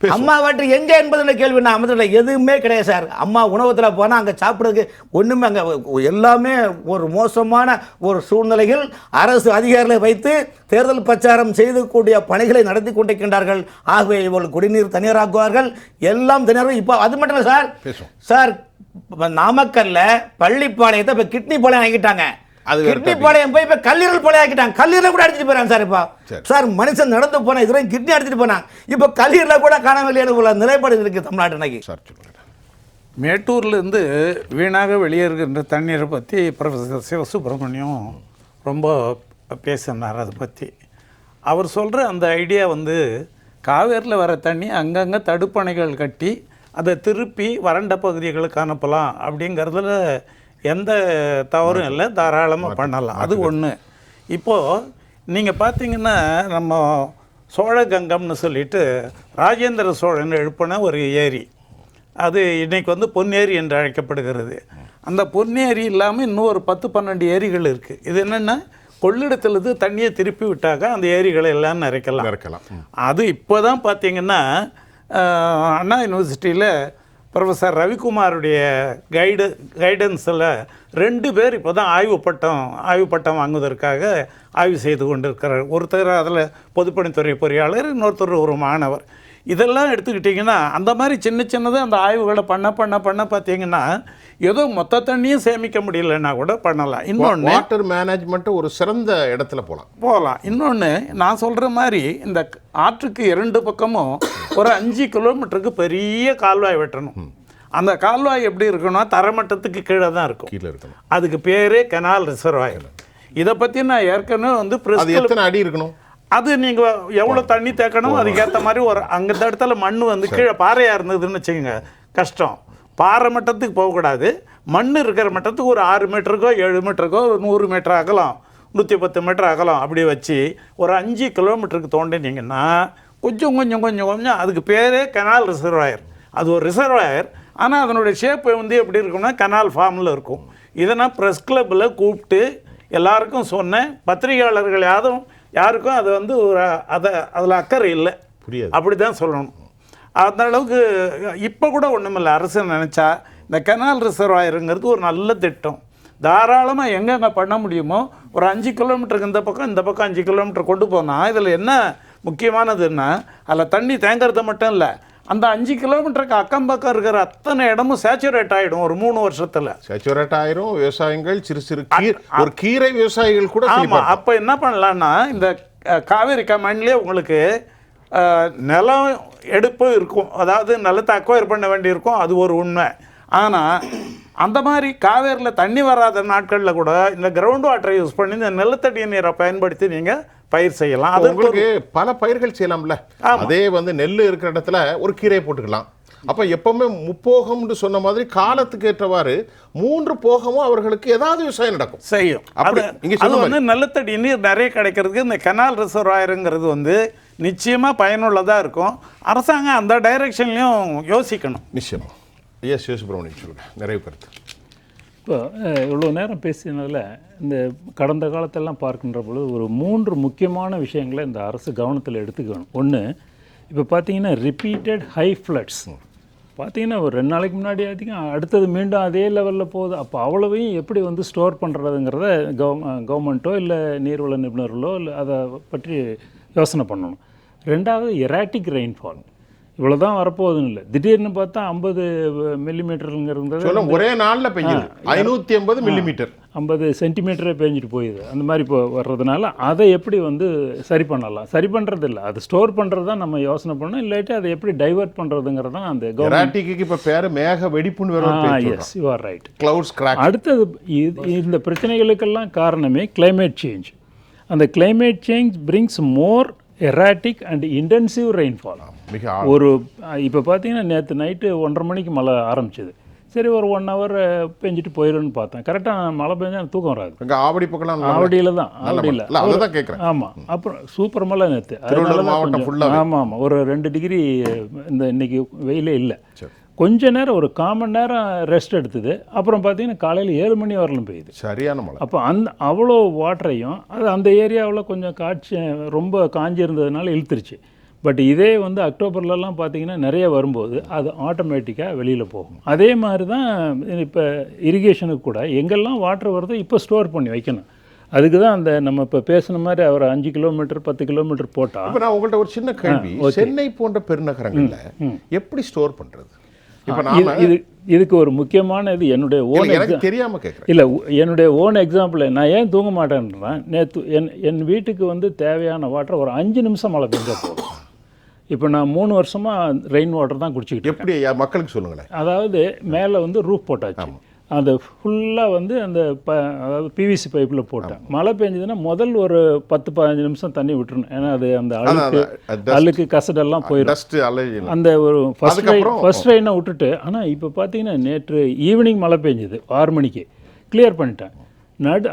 அம்மா வாட்டு எங்கே என்பதில் கேள்வி. நான் அமைச்சரில் எதுவுமே கிடையாது சார். அம்மா உணவகத்தில் போனால் அங்கே சாப்பிட்றதுக்கு ஒன்றுமே, அங்கே எல்லாமே ஒரு மோசமான ஒரு சூழ்நிலையில் அரசு அதிகாரிகளை வைத்து தேர்தல் பிரச்சாரம் செய்யக்கூடிய பணிகளை நடத்தி கொண்டிருக்கின்றார்கள். ஆகவே இவர்கள் குடிநீர் தனியாராக்குவார்கள், எல்லாம் தனியார். இப்போ அது மட்டும் இல்லை சார், சார் நாமக்கல்ல பள்ளிப்பாளையத்தை இப்போ கிட்னி பாளையம் ஆகிட்டாங்க. கிட்னி பாளையம் போய் இப்ப கல்லீரல் பாளையம் ஆக்கிட்டாங்க. கல்லீரல் கூட அடிச்சுட்டு போறாங்க சார். இப்போ சார் மனுஷன் நடந்து போனா இதுவரை கிட்னி அடிச்சுட்டு போனாங்க, இப்ப கல்லீரல கூட காணவில்லைன்னு போல நிலைப்பாடு இருக்கு தமிழ்நாடு இன்னைக்கு. மேட்டூர்லேருந்து வீணாக வெளியேறுகின்ற தண்ணீரை பற்றி ப்ரொஃபஸர் சிவசுப்ரமணியம் ரொம்ப பேசினார். அதை பற்றி அவர் சொல்கிற அந்த ஐடியா வந்து காவேரியில் வர தண்ணி அங்கங்கே தடுப்பணைகள் கட்டி அதை திருப்பி வறண்ட பகுதிகளுக்கு அனுப்பலாம் அப்படிங்கிறதுல எந்த தவறும் இல்லை, தாராளமாக பண்ணலாம். அது ஒன்று. இப்போது நீங்கள் பார்த்தீங்கன்னா நம்ம சோழகங்கம்னு சொல்லிட்டு ராஜேந்திர சோழன் எழுப்பின ஒரு ஏரி, அது இன்றைக்கி வந்து பொன்னேரி என்று அழைக்கப்படுகிறது. அந்த பொன்னேரி இல்லாமல் இன்னும் ஒரு 10-12 ஏரிகள் இருக்குது. இது என்னென்னா கொள்ளிடத்துலேருந்து தண்ணியை திருப்பி விட்டாக்க அந்த ஏரிகளை எல்லாம் நிறைக்கலாம். அது இப்போ தான் பார்த்தீங்கன்னா அண்ணா யூனிவர்சிட்டியில் ப்ரொஃபஸர் ரவிக்குமாருடைய கைடன்ஸில் 2 பேர் இப்போ தான் ஆய்வு பட்டம் வாங்குவதற்காக ஆய்வு செய்து கொண்டிருக்கிறார். ஒருத்தர் அதில் பொதுப்பணித்துறை பொறியாளர், இன்னொருத்தர் ஒரு மாணவர். இதெல்லாம் எடுத்துக்கிட்டிங்கன்னா அந்த மாதிரி சின்னதாக அந்த ஆய்வுகளை பண்ண பார்த்தீங்கன்னா ஏதோ மொத்த தண்ணியும் சேமிக்க முடியலன்னா கூட பண்ணலாம். இன்னொன்று வாட்டர் மேனேஜ்மெண்ட்டு ஒரு சிறந்த இடத்துல போகலாம். இன்னொன்று நான் சொல்கிற மாதிரி இந்த ஆற்றுக்கு 2 பக்கமும் ஒரு 5 கிலோமீட்டருக்கு பெரிய கால்வாய் வெட்டணும். அந்த கால்வாய் எப்படி இருக்கணும்னா தரமட்டத்துக்கு கீழே தான் இருக்கும். அதுக்கு பேரே கெனால் ரிசர்வாயர். இதை பற்றி நான் ஏற்கனவே வந்து எத்தனை அடி இருக்கணும், அது நீங்கள் எவ்வளோ தண்ணி தேக்கணும் அதுக்கேற்ற மாதிரி ஒரு அங்கே இடத்துல மண் வந்து கீழே பாறையாக இருந்ததுன்னு வச்சுக்கோங்க கஷ்டம். பாறை மட்டத்துக்கு போகக்கூடாது, மண் இருக்கிற மட்டத்துக்கு ஒரு 6 மீட்டருக்கோ 7 மீட்டருக்கோ 100 மீட்டர் அகலம் 110 மீட்டர் அகலம் அப்படி வச்சு ஒரு 5 கிலோமீட்டருக்கு தோண்டினீங்கன்னா கொஞ்சம் கொஞ்சம் கொஞ்சம் கொஞ்சம் அதுக்கு பேரே கனால் ரிசர்வாயர். அது ஒரு ரிசர்வாயர், ஆனால் அதனுடைய ஷேப்பு வந்து எப்படி இருக்கும்னா கனால் ஃபார்மில் இருக்கும். இதை நான் ப்ரெஸ் கிளப்பில் கூப்பிட்டு எல்லாருக்கும் சொன்னேன். பத்திரிகையாளர்கள் யாருக்கும் அது வந்து ஒரு அதில் அக்கறை இல்லை, புரியாது, அப்படி தான் சொல்லணும். அந்த அளவுக்கு இப்போ கூட ஒன்றுமில்லை. அரசு நினச்சா இந்த கனால் ரிசர்வாயருங்கிறது ஒரு நல்ல திட்டம். தாராளமாக எங்கெங்கே பண்ண முடியுமோ ஒரு 5 கிலோமீட்டருக்கு இந்த பக்கம் 5 கிலோமீட்டர் கொண்டு போனால் இதில் என்ன முக்கியமானதுன்னா அதில் தண்ணி தேங்கிறது மட்டும் இல்லை, அந்த 5 கிலோமீட்டருக்கு அக்கம் பக்கம் இருக்கிற அத்தனை இடமும் சேச்சுரேட் ஆகிடும் ஒரு 3 வருஷத்தில். சேச்சுரேட் ஆயிரும். விவசாயங்கள் சிறு சிறு ஒரு கீரை விவசாயிகள் கூட. ஆமாம், அப்போ என்ன பண்ணலான்னா இந்த காவேரி கமாண்ட்லேயே உங்களுக்கு நிலம் எடுப்பு இருக்கும், அதாவது நிலத்தை அக்வயர் பண்ண வேண்டியிருக்கும், அது ஒரு உண்மை. ஆனால் அந்த மாதிரி காவேரியில் தண்ணி வராத நாட்களில் கூட இந்த கிரவுண்ட் வாட்டரை யூஸ் பண்ணி இந்த நிலத்தடி நீரை பயன்படுத்தி நீங்கள் பயிர் செய்யலாம். அது உங்களுக்கு பல பயிர்கள் செய்யலாம்ல. அதே வந்து நெல் இருக்கிற இடத்துல ஒரு கீரையை போட்டுக்கலாம். அப்போ எப்பவுமே முப்போகம்னு சொன்ன மாதிரி காலத்துக்கு ஏற்றவாறு 3 போகமும் அவர்களுக்கு ஏதாவது விவசாயம் நடக்கும் செய்யும். அது வந்து நிலத்தடி நீர் நிறைய கிடைக்கிறதுக்கு இந்த கனால் ரிசர்வாயருங்கிறது வந்து நிச்சயமாக பயனுள்ளதாக இருக்கும். அரசாங்கம் அந்த டைரெக்ஷன்லையும் யோசிக்கணும். நிச்சயமா. எஸ் சிவசுப்ரமணியன் சொல்லுங்க, நிறைவு கருத்து. இப்போ இவ்வளோ நேரம் பேசினதில் இந்த கடந்த காலத்தெல்லாம் பார்க்கின்ற பொழுது ஒரு 3 முக்கியமான விஷயங்களை இந்த அரசு கவனத்தில் எடுத்துக்கணும். ஒன்று, இப்போ பார்த்தீங்கன்னா ரிப்பீட்டட் ஹை ஃப்ளட்ஸ். பார்த்தீங்கன்னா ஒரு 2 நாளைக்கு முன்னாடி அடுத்தது மீண்டும் அதே லெவலில் போகுது. அப்போ அவ்வளவையும் எப்படி வந்து ஸ்டோர் பண்ணுறதுங்கிறத கவர்மெண்ட்டோ இல்லை நீர்வள நிபுணர்களோ இல்லை அதை பற்றி யோசனை பண்ணணும். ரெண்டாவது, எராட்டிக் ரெயின்ஃபால். இவ்வளோ தான் வரப்போகுதுன்னு இல்லை, திடீர்னு பார்த்தா 50 மில்லிமீட்டருங்கிறது ஒரே நாளில் பெய்யுது. 550 மில்லிமீட்டர், 50 சென்டிமீட்டரே பேஞ்சிட்டு போயிடுது. அந்த மாதிரி இப்போ வர்றதுனால அதை எப்படி வந்து சரி பண்ணலாம்? சரி பண்ணுறது இல்லை, அது ஸ்டோர் பண்ணுறது தான் நம்ம யோசனை பண்ணணும். இல்லாட்டி அதை எப்படி டைவர்ட் பண்ணுறதுங்கிறது தான் அந்த எராட்டிக்கு இப்போ பேர் மேக வெடிப்புன்னு வேறு. Yes, you are right. Clouds crack. அடுத்தது இந்த பிரச்சனைகளுக்கெல்லாம் காரணமே கிளைமேட் சேஞ்ச். அந்த climate change brings more erratic and intensive rainfall. ஒரு இப்போ பார்த்தீங்கன்னா நேற்று நைட்டு 1:30 மணிக்கு மழை ஆரம்பிச்சது. சரி, ஒரு 1 ஹவர் பெஞ்சிட்டு போயிடும்னு பார்த்தேன். கரெக்டாக மழை பெஞ்சா தூக்கம் வராது. ஆவடி பக்கம் ஆவடியில் தான், ஆவடியில். அதான் கேட்குறேன். ஆமாம், அப்புறம் சூப்பர் மழை நேற்று. மாவட்டம் ஃபுல்லாக. ஆமாம், ஒரு 2 டிகிரி இன்னைக்கு வெயிலே இல்லை. கொஞ்ச நேரம் ஒரு 1/4 மணி நேரம் ரெஸ்ட் எடுத்தது. அப்புறம் பார்த்தீங்கன்னா காலையில் 7 மணி வரலும் பெய்யுது. சரியான மழை. அப்போ அவ்வளோ வாட்டரையும் அது அந்த ஏரியாவில் கொஞ்சம் ரொம்ப காஞ்சி இருந்ததுனால இழுத்துருச்சு. பட் இதே வந்து அக்டோபர்லலாம் பார்த்தீங்கன்னா நிறைய வரும்போது அது ஆட்டோமேட்டிக்காக வெளியில் போகும். அதே மாதிரி தான் இப்போ இரிகேஷனுக்கு கூட எங்கெல்லாம் வாட்டர் வருதோ இப்போ ஸ்டோர் பண்ணி வைக்கணும். அதுக்கு தான் அந்த நம்ம இப்போ பேசுன மாதிரி அவர் 5 கிலோமீட்டர் 10 கிலோமீட்டர் போட்டால். இப்போ நான் உங்கள்கிட்ட ஒரு சின்ன கேள்வி, சென்னை போன்ற பெருநகரங்களில் எப்படி ஸ்டோர் பண்ணுறது? இதுக்கு ஒரு முக்கியமான இது என்னுடைய ஓன் தெரியாமல் கேட்குறேன். இல்லை, என்னுடைய ஓன் எக்ஸாம்பிள். நான் ஏன் தூங்க மாட்டேன்றேன், நேற்று என் வீட்டுக்கு வந்து தேவையான வாட்டர் ஒரு 5 நிமிஷம் மழை பெஞ்சா போதும். இப்போ நான் 3 வருஷமாக ரெயின் வாட்டர் தான் குடிச்சிக்கிட்டு. எப்படி மக்களுக்கு சொல்லுங்களேன். அதாவது மேலே வந்து ரூஃப் போட்டாச்சு, அந்த ஃபுல்லாக வந்து அந்த அதாவது பிவிசி பைப்பில் போட்டேன். மழை பெஞ்சதுன்னா முதல் ஒரு 10-15 நிமிஷம் தண்ணி விட்டுருணும். ஏன்னா அது அந்த அழுக்கு கசடெல்லாம் போயிடும். அந்த ஒரு ஃபர்ஸ்ட் ரெயினை விட்டுட்டு. ஆனால் இப்போ பார்த்தீங்கன்னா நேற்று ஈவினிங் மழை பெஞ்சுது 6 மணிக்கு, கிளியர் பண்ணிட்டேன்.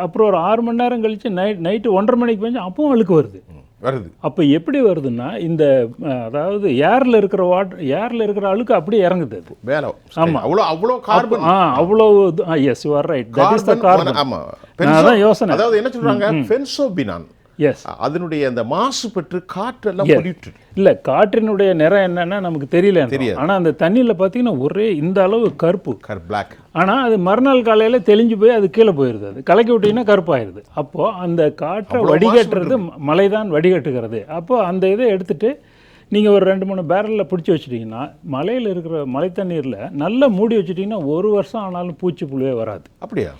அப்புறம் ஒரு 6 மணி நேரம் கழித்து நைட்டு 1:30 மணிக்கு பெஞ்சு அப்பவும் அழுக்கு வருது. அப்போ எப்படி வருதுன்னா இந்த அதாவது ஏரில் இருக்கிற அழுக்கு அப்படியே இறங்குது. அது வேலை. ஆமாம், அவ்வளோ கார்பன். அவ்வளோ. Yes, you are right. That is the carbon. அதான் யோசனை. அதாவது என்ன சொல்றாங்க, ஃபென்சோபினான். எஸ், அதனுடைய அந்த மாசு பெற்று காற்றெல்லாம் பொல்யூட்டட். இல்லை, காற்றினுடைய நிறம் என்னன்னா நமக்கு தெரியல. ஆனால் அந்த தண்ணியில் பார்த்தீங்கன்னா ஒரே இந்த அளவு கருப்பு, பிளாக். ஆனால் அது மறுநாள் காலையில் தெளிஞ்சு போய் அது கீழே போயிடுது. அது கலக்கி விட்டிங்கன்னா கருப்பாயிருது. அப்போது அந்த காற்றை வடிகட்டுறது மழை தான் வடிகட்டுகிறது. அப்போது அந்த இதை எடுத்துகிட்டு நீங்கள் ஒரு 2-3 பேரலில் பிடிச்சி வச்சுட்டிங்கன்னா மலையில் இருக்கிற மழை தண்ணீரில் நல்லா மூடி வச்சுட்டிங்கன்னா 1 வருஷம் ஆனாலும் பூச்சி புழுவே வராது. அப்படியா?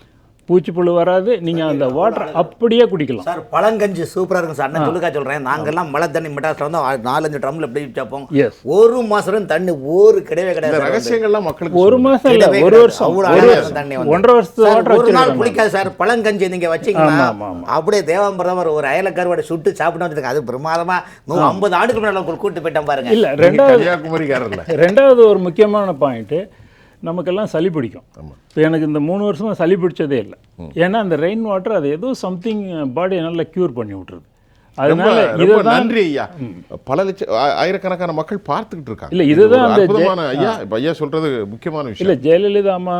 பூச்சிப்புழு வராது. நீங்கள் அந்த வாட்டர் அப்படியே குடிக்கலாம். சார், பழங்கஞ்சி சூப்பராக இருக்கும் சார். நான் சொல்லுக்கா சொல்கிறேன், நாங்கள்லாம் மழை தண்ணி மெட்ராஸில் வந்து 4-5 ட்ரம்மில் எப்படி வைப்போம். ஒரு மாதம் தண்ணி ஒரு கிடையவே கிடையாது. ரகசியங்கள்லாம் மக்களுக்கு 1 மாதம் இல்லை, 1 வருஷம் தண்ணி 1.5 வருஷத்துக்கு ஒரு நாள் குடிக்காது சார். பழங்கஞ்சி நீங்கள் வச்சிங்கன்னா அப்படியே தேவாம்பிரதமர் ஒரு அயல கருவாடை சுட்டு சாப்பிட்டு வச்சுருக்காங்க. அது பிரமாதமாக 50 ஆண்டுக்கு முன்னாடி கூட்டு போயிட்டேன் பாருங்க. இல்லை, ரெண்டாவது ஒரு முக்கியமான பாயிண்ட்டு, நமக்கெல்லாம் சளி பிடிக்கும். இப்போ எனக்கு இந்த 3 வருஷமாக சளி பிடிச்சதே இல்லை. ஏன்னா அந்த ரெயின் வாட்டர் அது ஏதோ சம்திங் பாடியை நல்லா க்யூர் பண்ணி விட்டுருது. அதனால ரொம்ப நன்றி ஐயா. பல லட்சம் ஆயிரக்கணக்கான மக்கள் பார்த்துக்கிட்டு இருக்காங்க. இல்லை இதுதான் அந்த அற்புதமான ஐயா. ஐயா சொல்றது முக்கியமான விஷயம். இல்லை ஜெயலலிதா அம்மா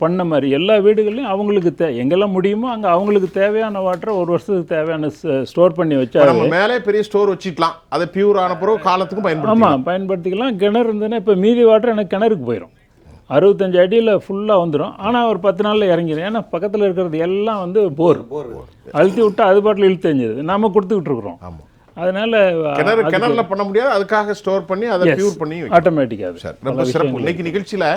பண்ண மாதிரி எல்லா வீடுகள்லையும் அவங்களுக்கு எங்கெல்லாம் முடியுமோ அங்கே அவங்களுக்கு தேவையான வாட்டரை ஒரு வருஷத்துக்கு தேவையான ஸ்டோர் பண்ணி வச்சா நம்ம மேலே பெரிய ஸ்டோர் வச்சுக்கலாம். அதை பியூர் ஆன பிறகு காலத்துக்கும் பயன்படுத்தலாம். ஆமாம் பயன்படுத்திக்கலாம். கிணறு இருந்ததுன்னா இப்போ மீதி வாட்டர் எனக்கு கிணறுக்கு போயிடும். 65 அடியில் ஃபுல்லாக வந்துடும். ஆனால் ஒரு 10 நாளில் இறங்கிடும். ஏன்னா பக்கத்தில் இருக்கிறது எல்லாம் வந்து போர் அழுத்தி விட்டா அது பாட்டில் இழுத்து தெரிஞ்சது நம்ம கொடுத்துக்கிட்டு இருக்கிறோம். அதனால கிணறுல பண்ண முடியாது. அதுக்காக ஸ்டோர் பண்ணி அதை பியூர் பண்ணி ஆட்டோமேட்டிக்காக. சார் ரொம்ப சிறப்பு. இன்னைக்கு நிகழ்ச்சியில்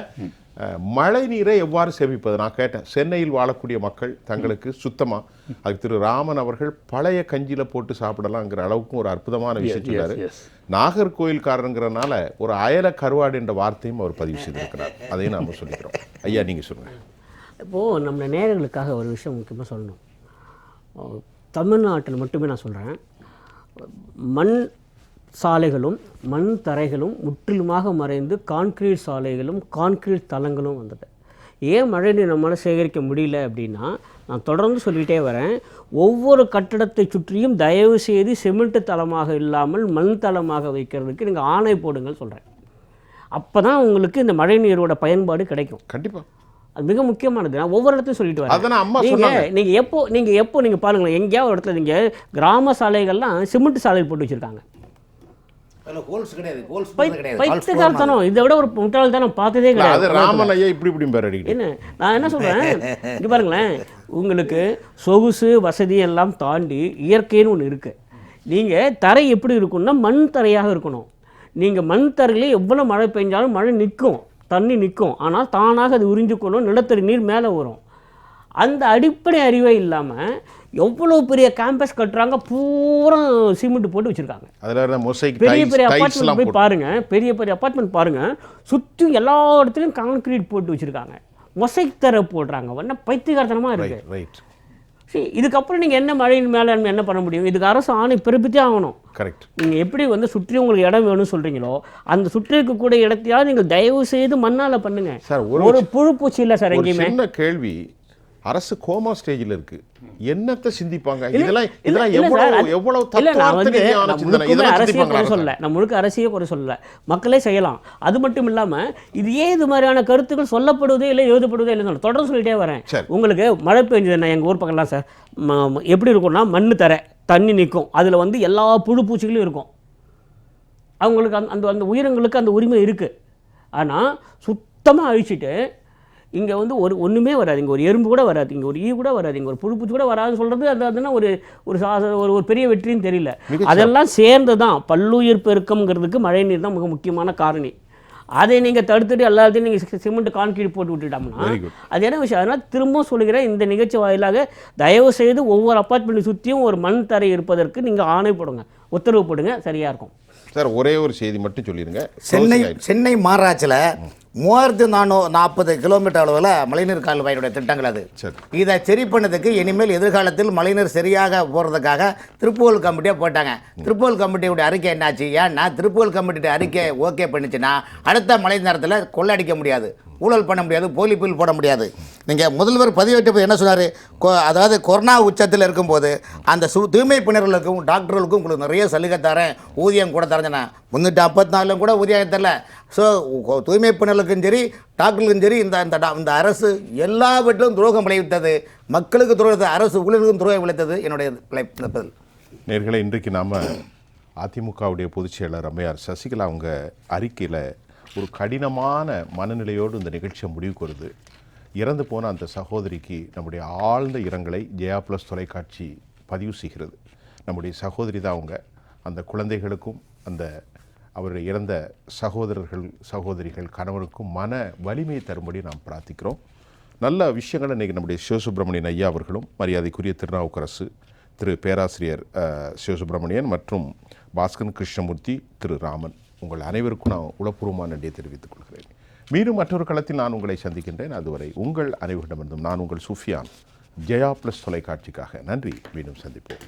மழை நீரை எவ்வாறு சேமிப்பது நான் கேட்டேன். சென்னையில் வாழக்கூடிய மக்கள் தங்களுக்கு சுத்தமாக அதுக்கு திரு ராமன் அவர்கள் பழைய கஞ்சியில் போட்டு சாப்பிடலாங்கிற அளவுக்கு ஒரு அற்புதமான விஷயம் சொன்னார். நாகர்கோயில்காரங்கிறனால ஒரு அயல கருவாடு என்ற வார்த்தையும் அவர் பதிவு செய்திருக்கிறார். அதையும் நாம் சொல்லிக்கிறோம். ஐயா நீங்கள் சொல்லுங்கள். இப்போது நம்ம நேயர்களுக்காக ஒரு விஷயம் முக்கியமாக சொல்லணும். தமிழ்நாட்டில் மட்டுமே நான் சொல்கிறேன், மண் சாலைகளும் மண் தரைகளும் முற்றிலுமாக மறைந்து கான்கிரீட் சாலைகளும் கான்கிரீட் தளங்களும் வந்தது. ஏன் மழை நீர் நம்மளால் சேகரிக்க முடியல அப்படின்னா, நான் தொடர்ந்து சொல்லிகிட்டே வரேன், ஒவ்வொரு கட்டடத்தை சுற்றியும் தயவு செய்து சிமெண்ட் தளமாக இல்லாமல் மண் தளமாக வைக்கிறதுக்கு நீங்கள் ஆணை போடுங்கள் சொல்கிறேன். அப்போ தான் உங்களுக்கு இந்த மழை நீரோட பயன்பாடு கிடைக்கும். கண்டிப்பாக அது மிக முக்கியமானது. நான் ஒவ்வொரு இடத்தையும் சொல்லிட்டு வரேன். நீங்கள் எப்போ பாருங்களேன், எங்கேயாவது ஒரு இடத்துல நீங்கள் கிராம சாலைகள்லாம் சிமெண்ட் சாலைகள் போட்டு வச்சுருக்காங்க. பைத்தியக்காரத்தனம், இதை விட ஒரு முட்டாள்தனம் பார்த்ததே கிடையாது. என்ன நான் என்ன சொல்கிறேன், இங்கே பாருங்களேன், உங்களுக்கு சொகுசு வசதி எல்லாம் தாண்டி இயற்கைன்னு ஒன்று இருக்குது. நீங்கள் தரை எப்படி இருக்குன்னா மண் தரையாக இருக்கணும். நீங்கள் மண் தரையிலே எவ்வளோ மழை பெஞ்சாலும் மழை நிற்கும், தண்ணி நிற்கும். ஆனால் தானாக அது உறிஞ்சிக்கணும், நிலத்தடி நீர் மேலே வரும். அந்த அடிப்படை அறிவே இல்லாமல் எவ்வளோ பெரிய கேம்பஸ் கட்டுறாங்க, பூரா சிமெண்ட் போட்டு வச்சுருக்காங்க. பெரிய பெரிய அப்பார்ட்மெண்ட் போய் பாருங்கள், பெரிய பெரிய அப்பார்ட்மெண்ட் பாருங்கள், சுற்றி எல்லா இடத்துலையும் கான்கிரீட் போட்டு வச்சுருக்காங்க, மொசைக் தர போடுறாங்க. என்ன பைத்தியகாரத்தனமாக இருக்குது. சரி, இதுக்கப்புறம் நீங்கள் என்ன மழையின் மேலாண்மை என்ன பண்ண முடியும்? இதுக்கு அரசு ஆணை பிறப்பித்தே ஆகணும். கரெக்ட். நீங்கள் எப்படி வந்து சுற்றி உங்களுக்கு இடம் வேணும்னு சொல்கிறீங்களோ அந்த சுற்றி இருக்கக்கூடிய இடத்தையாவது நீங்கள் தயவு செய்து மண்ணால் பண்ணுங்க. சார் ஒரு புழு பூச்சி இல்லை சார் எங்கேயுமே. என்ன கேள்வி, அரசு கோமா ஸ்டேஜில் இருக்கு, என்னத்தை சிந்திப்பாங்க? இதெல்லாம் எவ்வளவு அரசியல் குறை சொல்லல, நான் முழுக்க அரசியல் குறை சொல்லல, மக்களே செய்யலாம். அது மட்டும் இல்லாமல் இது ஏன் இது மாதிரியான கருத்துக்கள் சொல்லப்படுவதே இல்லை, எழுதப்படுவதே இல்லை, தொடர்ந்து சொல்லிட்டே வரேன். உங்களுக்கு மழை பெஞ்சதுன்னா எங்கள் ஊர் பக்கம்லாம் சார் எப்படி இருக்கும்னா மண் தர தண்ணி நிற்கும், அதில் வந்து எல்லா புழு பூச்சிகளும் இருக்கும். அவங்களுக்கு அந்த அந்த உயிரங்களுக்கு அந்த உரிமை இருக்குது. ஆனால் சுத்தமாக அழிச்சிட்டு இங்கே வந்து ஒன்றுமே வராது, இங்கே ஒரு எறும்பு கூட வராது, இங்கே ஒரு ஈ கூட வராது, இங்கே ஒரு புழு பூச்சி கூட வராதுன்னு சொல்கிறது அதுனா ஒரு பெரிய வெற்றின்னு தெரியல. அதெல்லாம் சேர்ந்து தான் பல்லுயிர் பெருக்கம்ங்கிறதுக்கு மழை நீர் தான் மிக முக்கியமான காரணி. அதை நீங்கள் தடுத்துட்டு எல்லாத்தையும் நீங்கள் சிமெண்ட் கான்கிரீட் போட்டு விட்டுட்டோம்னா அது என்ன விஷயம்? அதனால் திரும்பவும் சொல்கிறேன், இந்த நிகழ்ச்சி வாயிலாக தயவு செய்து ஒவ்வொரு அப்பார்ட்மெண்ட் சுற்றியும் ஒரு மண் தரை இருப்பதற்கு நீங்கள் ஆணை போடுங்க, உத்தரவு போடுங்க, சரியாக இருக்கும். சார் ஒரே ஒரு செய்தி மட்டும் சொல்லிடுங்க. சென்னை மாநகராட்சியில் 3440 கிலோமீட்டர் அளவில் மழைநீர் கால்வாயினுடைய திட்டங்கள் அது. இதை சரி பண்ணதுக்கு இனிமேல் எதிர்காலத்தில் மழைநீர் சரியாக போகிறதுக்காக திருப்புகழ் கமிட்டியாக போட்டாங்க. திருப்புகழ் கமிட்டியுடைய அறிக்கை என்னாச்சு? ஏன்னா திருப்புகழ் கமிட்டியுடைய அறிக்கை ஓகே பண்ணிச்சுன்னா அடுத்த மழை நேரத்தில் கொள்ளடிக்க முடியாது, ஊழல் பண்ண முடியாது, போலி பில் போட முடியாது. நீங்கள் முதல்வர் பதிவேற்ற என்ன சொன்னார்? அதாவது கொரோனா உச்சத்தில் இருக்கும்போது அந்த தூய்மை பணியாளர்களுக்கும் டாக்டர்களுக்கும் உங்களுக்கு நிறைய சலுகை தரேன், ஊதியம் கூட தரேன்னா 354 கூட ஊதியம் தரல. ஸோ தூய்மை பணியாளர்களுக்கும் சரி டாக்டர்களுக்கும் சரி இந்த அரசு எல்லாவற்றிலும் துரோகம் விளைவித்தது, மக்களுக்கு துரோகத்தை, அரசு ஊழியர்களுக்கும் துரோகம் விளைத்தது. என்னுடைய பதில். நேர்களை, இன்றைக்கு நாம் அதிமுகவுடைய பொதுச் செயலர் அம்மையார் சசிகலா அவங்க அறிக்கையில் ஒரு கடினமான மனநிலையோடு இந்த நிகழ்ச்சியை முடிவுக்கு வருது. இறந்து போன அந்த சகோதரிக்கு நம்முடைய ஆழ்ந்த இரங்கலை ஜெயா ப்ளஸ் தொலைக்காட்சி பதிவு செய்கிறது. நம்முடைய சகோதரி தான் அவங்க. அந்த குழந்தைகளுக்கும் அந்த அவருடைய இறந்த சகோதரிகள் கணவருக்கும் மன வலிமையை தரும்படி நாம் பிரார்த்திக்கிறோம். நல்ல விஷயங்களை இன்றைக்கி நம்முடைய சிவசுப்பிரமணியன் ஐயா அவர்களும் மரியாதைக்குரிய திருநாவுக்கரசு திரு பேராசிரியர் சிவசுப்பிரமணியன் மற்றும் பாஸ்கரன் கிருஷ்ணமூர்த்தி திரு ராமன், உங்கள் அனைவருக்கும் நான் உளப்பூர்வமான நன்றியை தெரிவித்துக் கொள்கிறேன். மீண்டும் மற்றொரு களத்தில் நான் உங்களை சந்திக்கின்றேன். அதுவரை உங்கள் அனைவரிடமிருந்தும் நான் உங்கள் சுஃபியான், ஜெயா ப்ளஸ் தொலைக்காட்சிக்காக நன்றி. மீண்டும் சந்திப்போம்.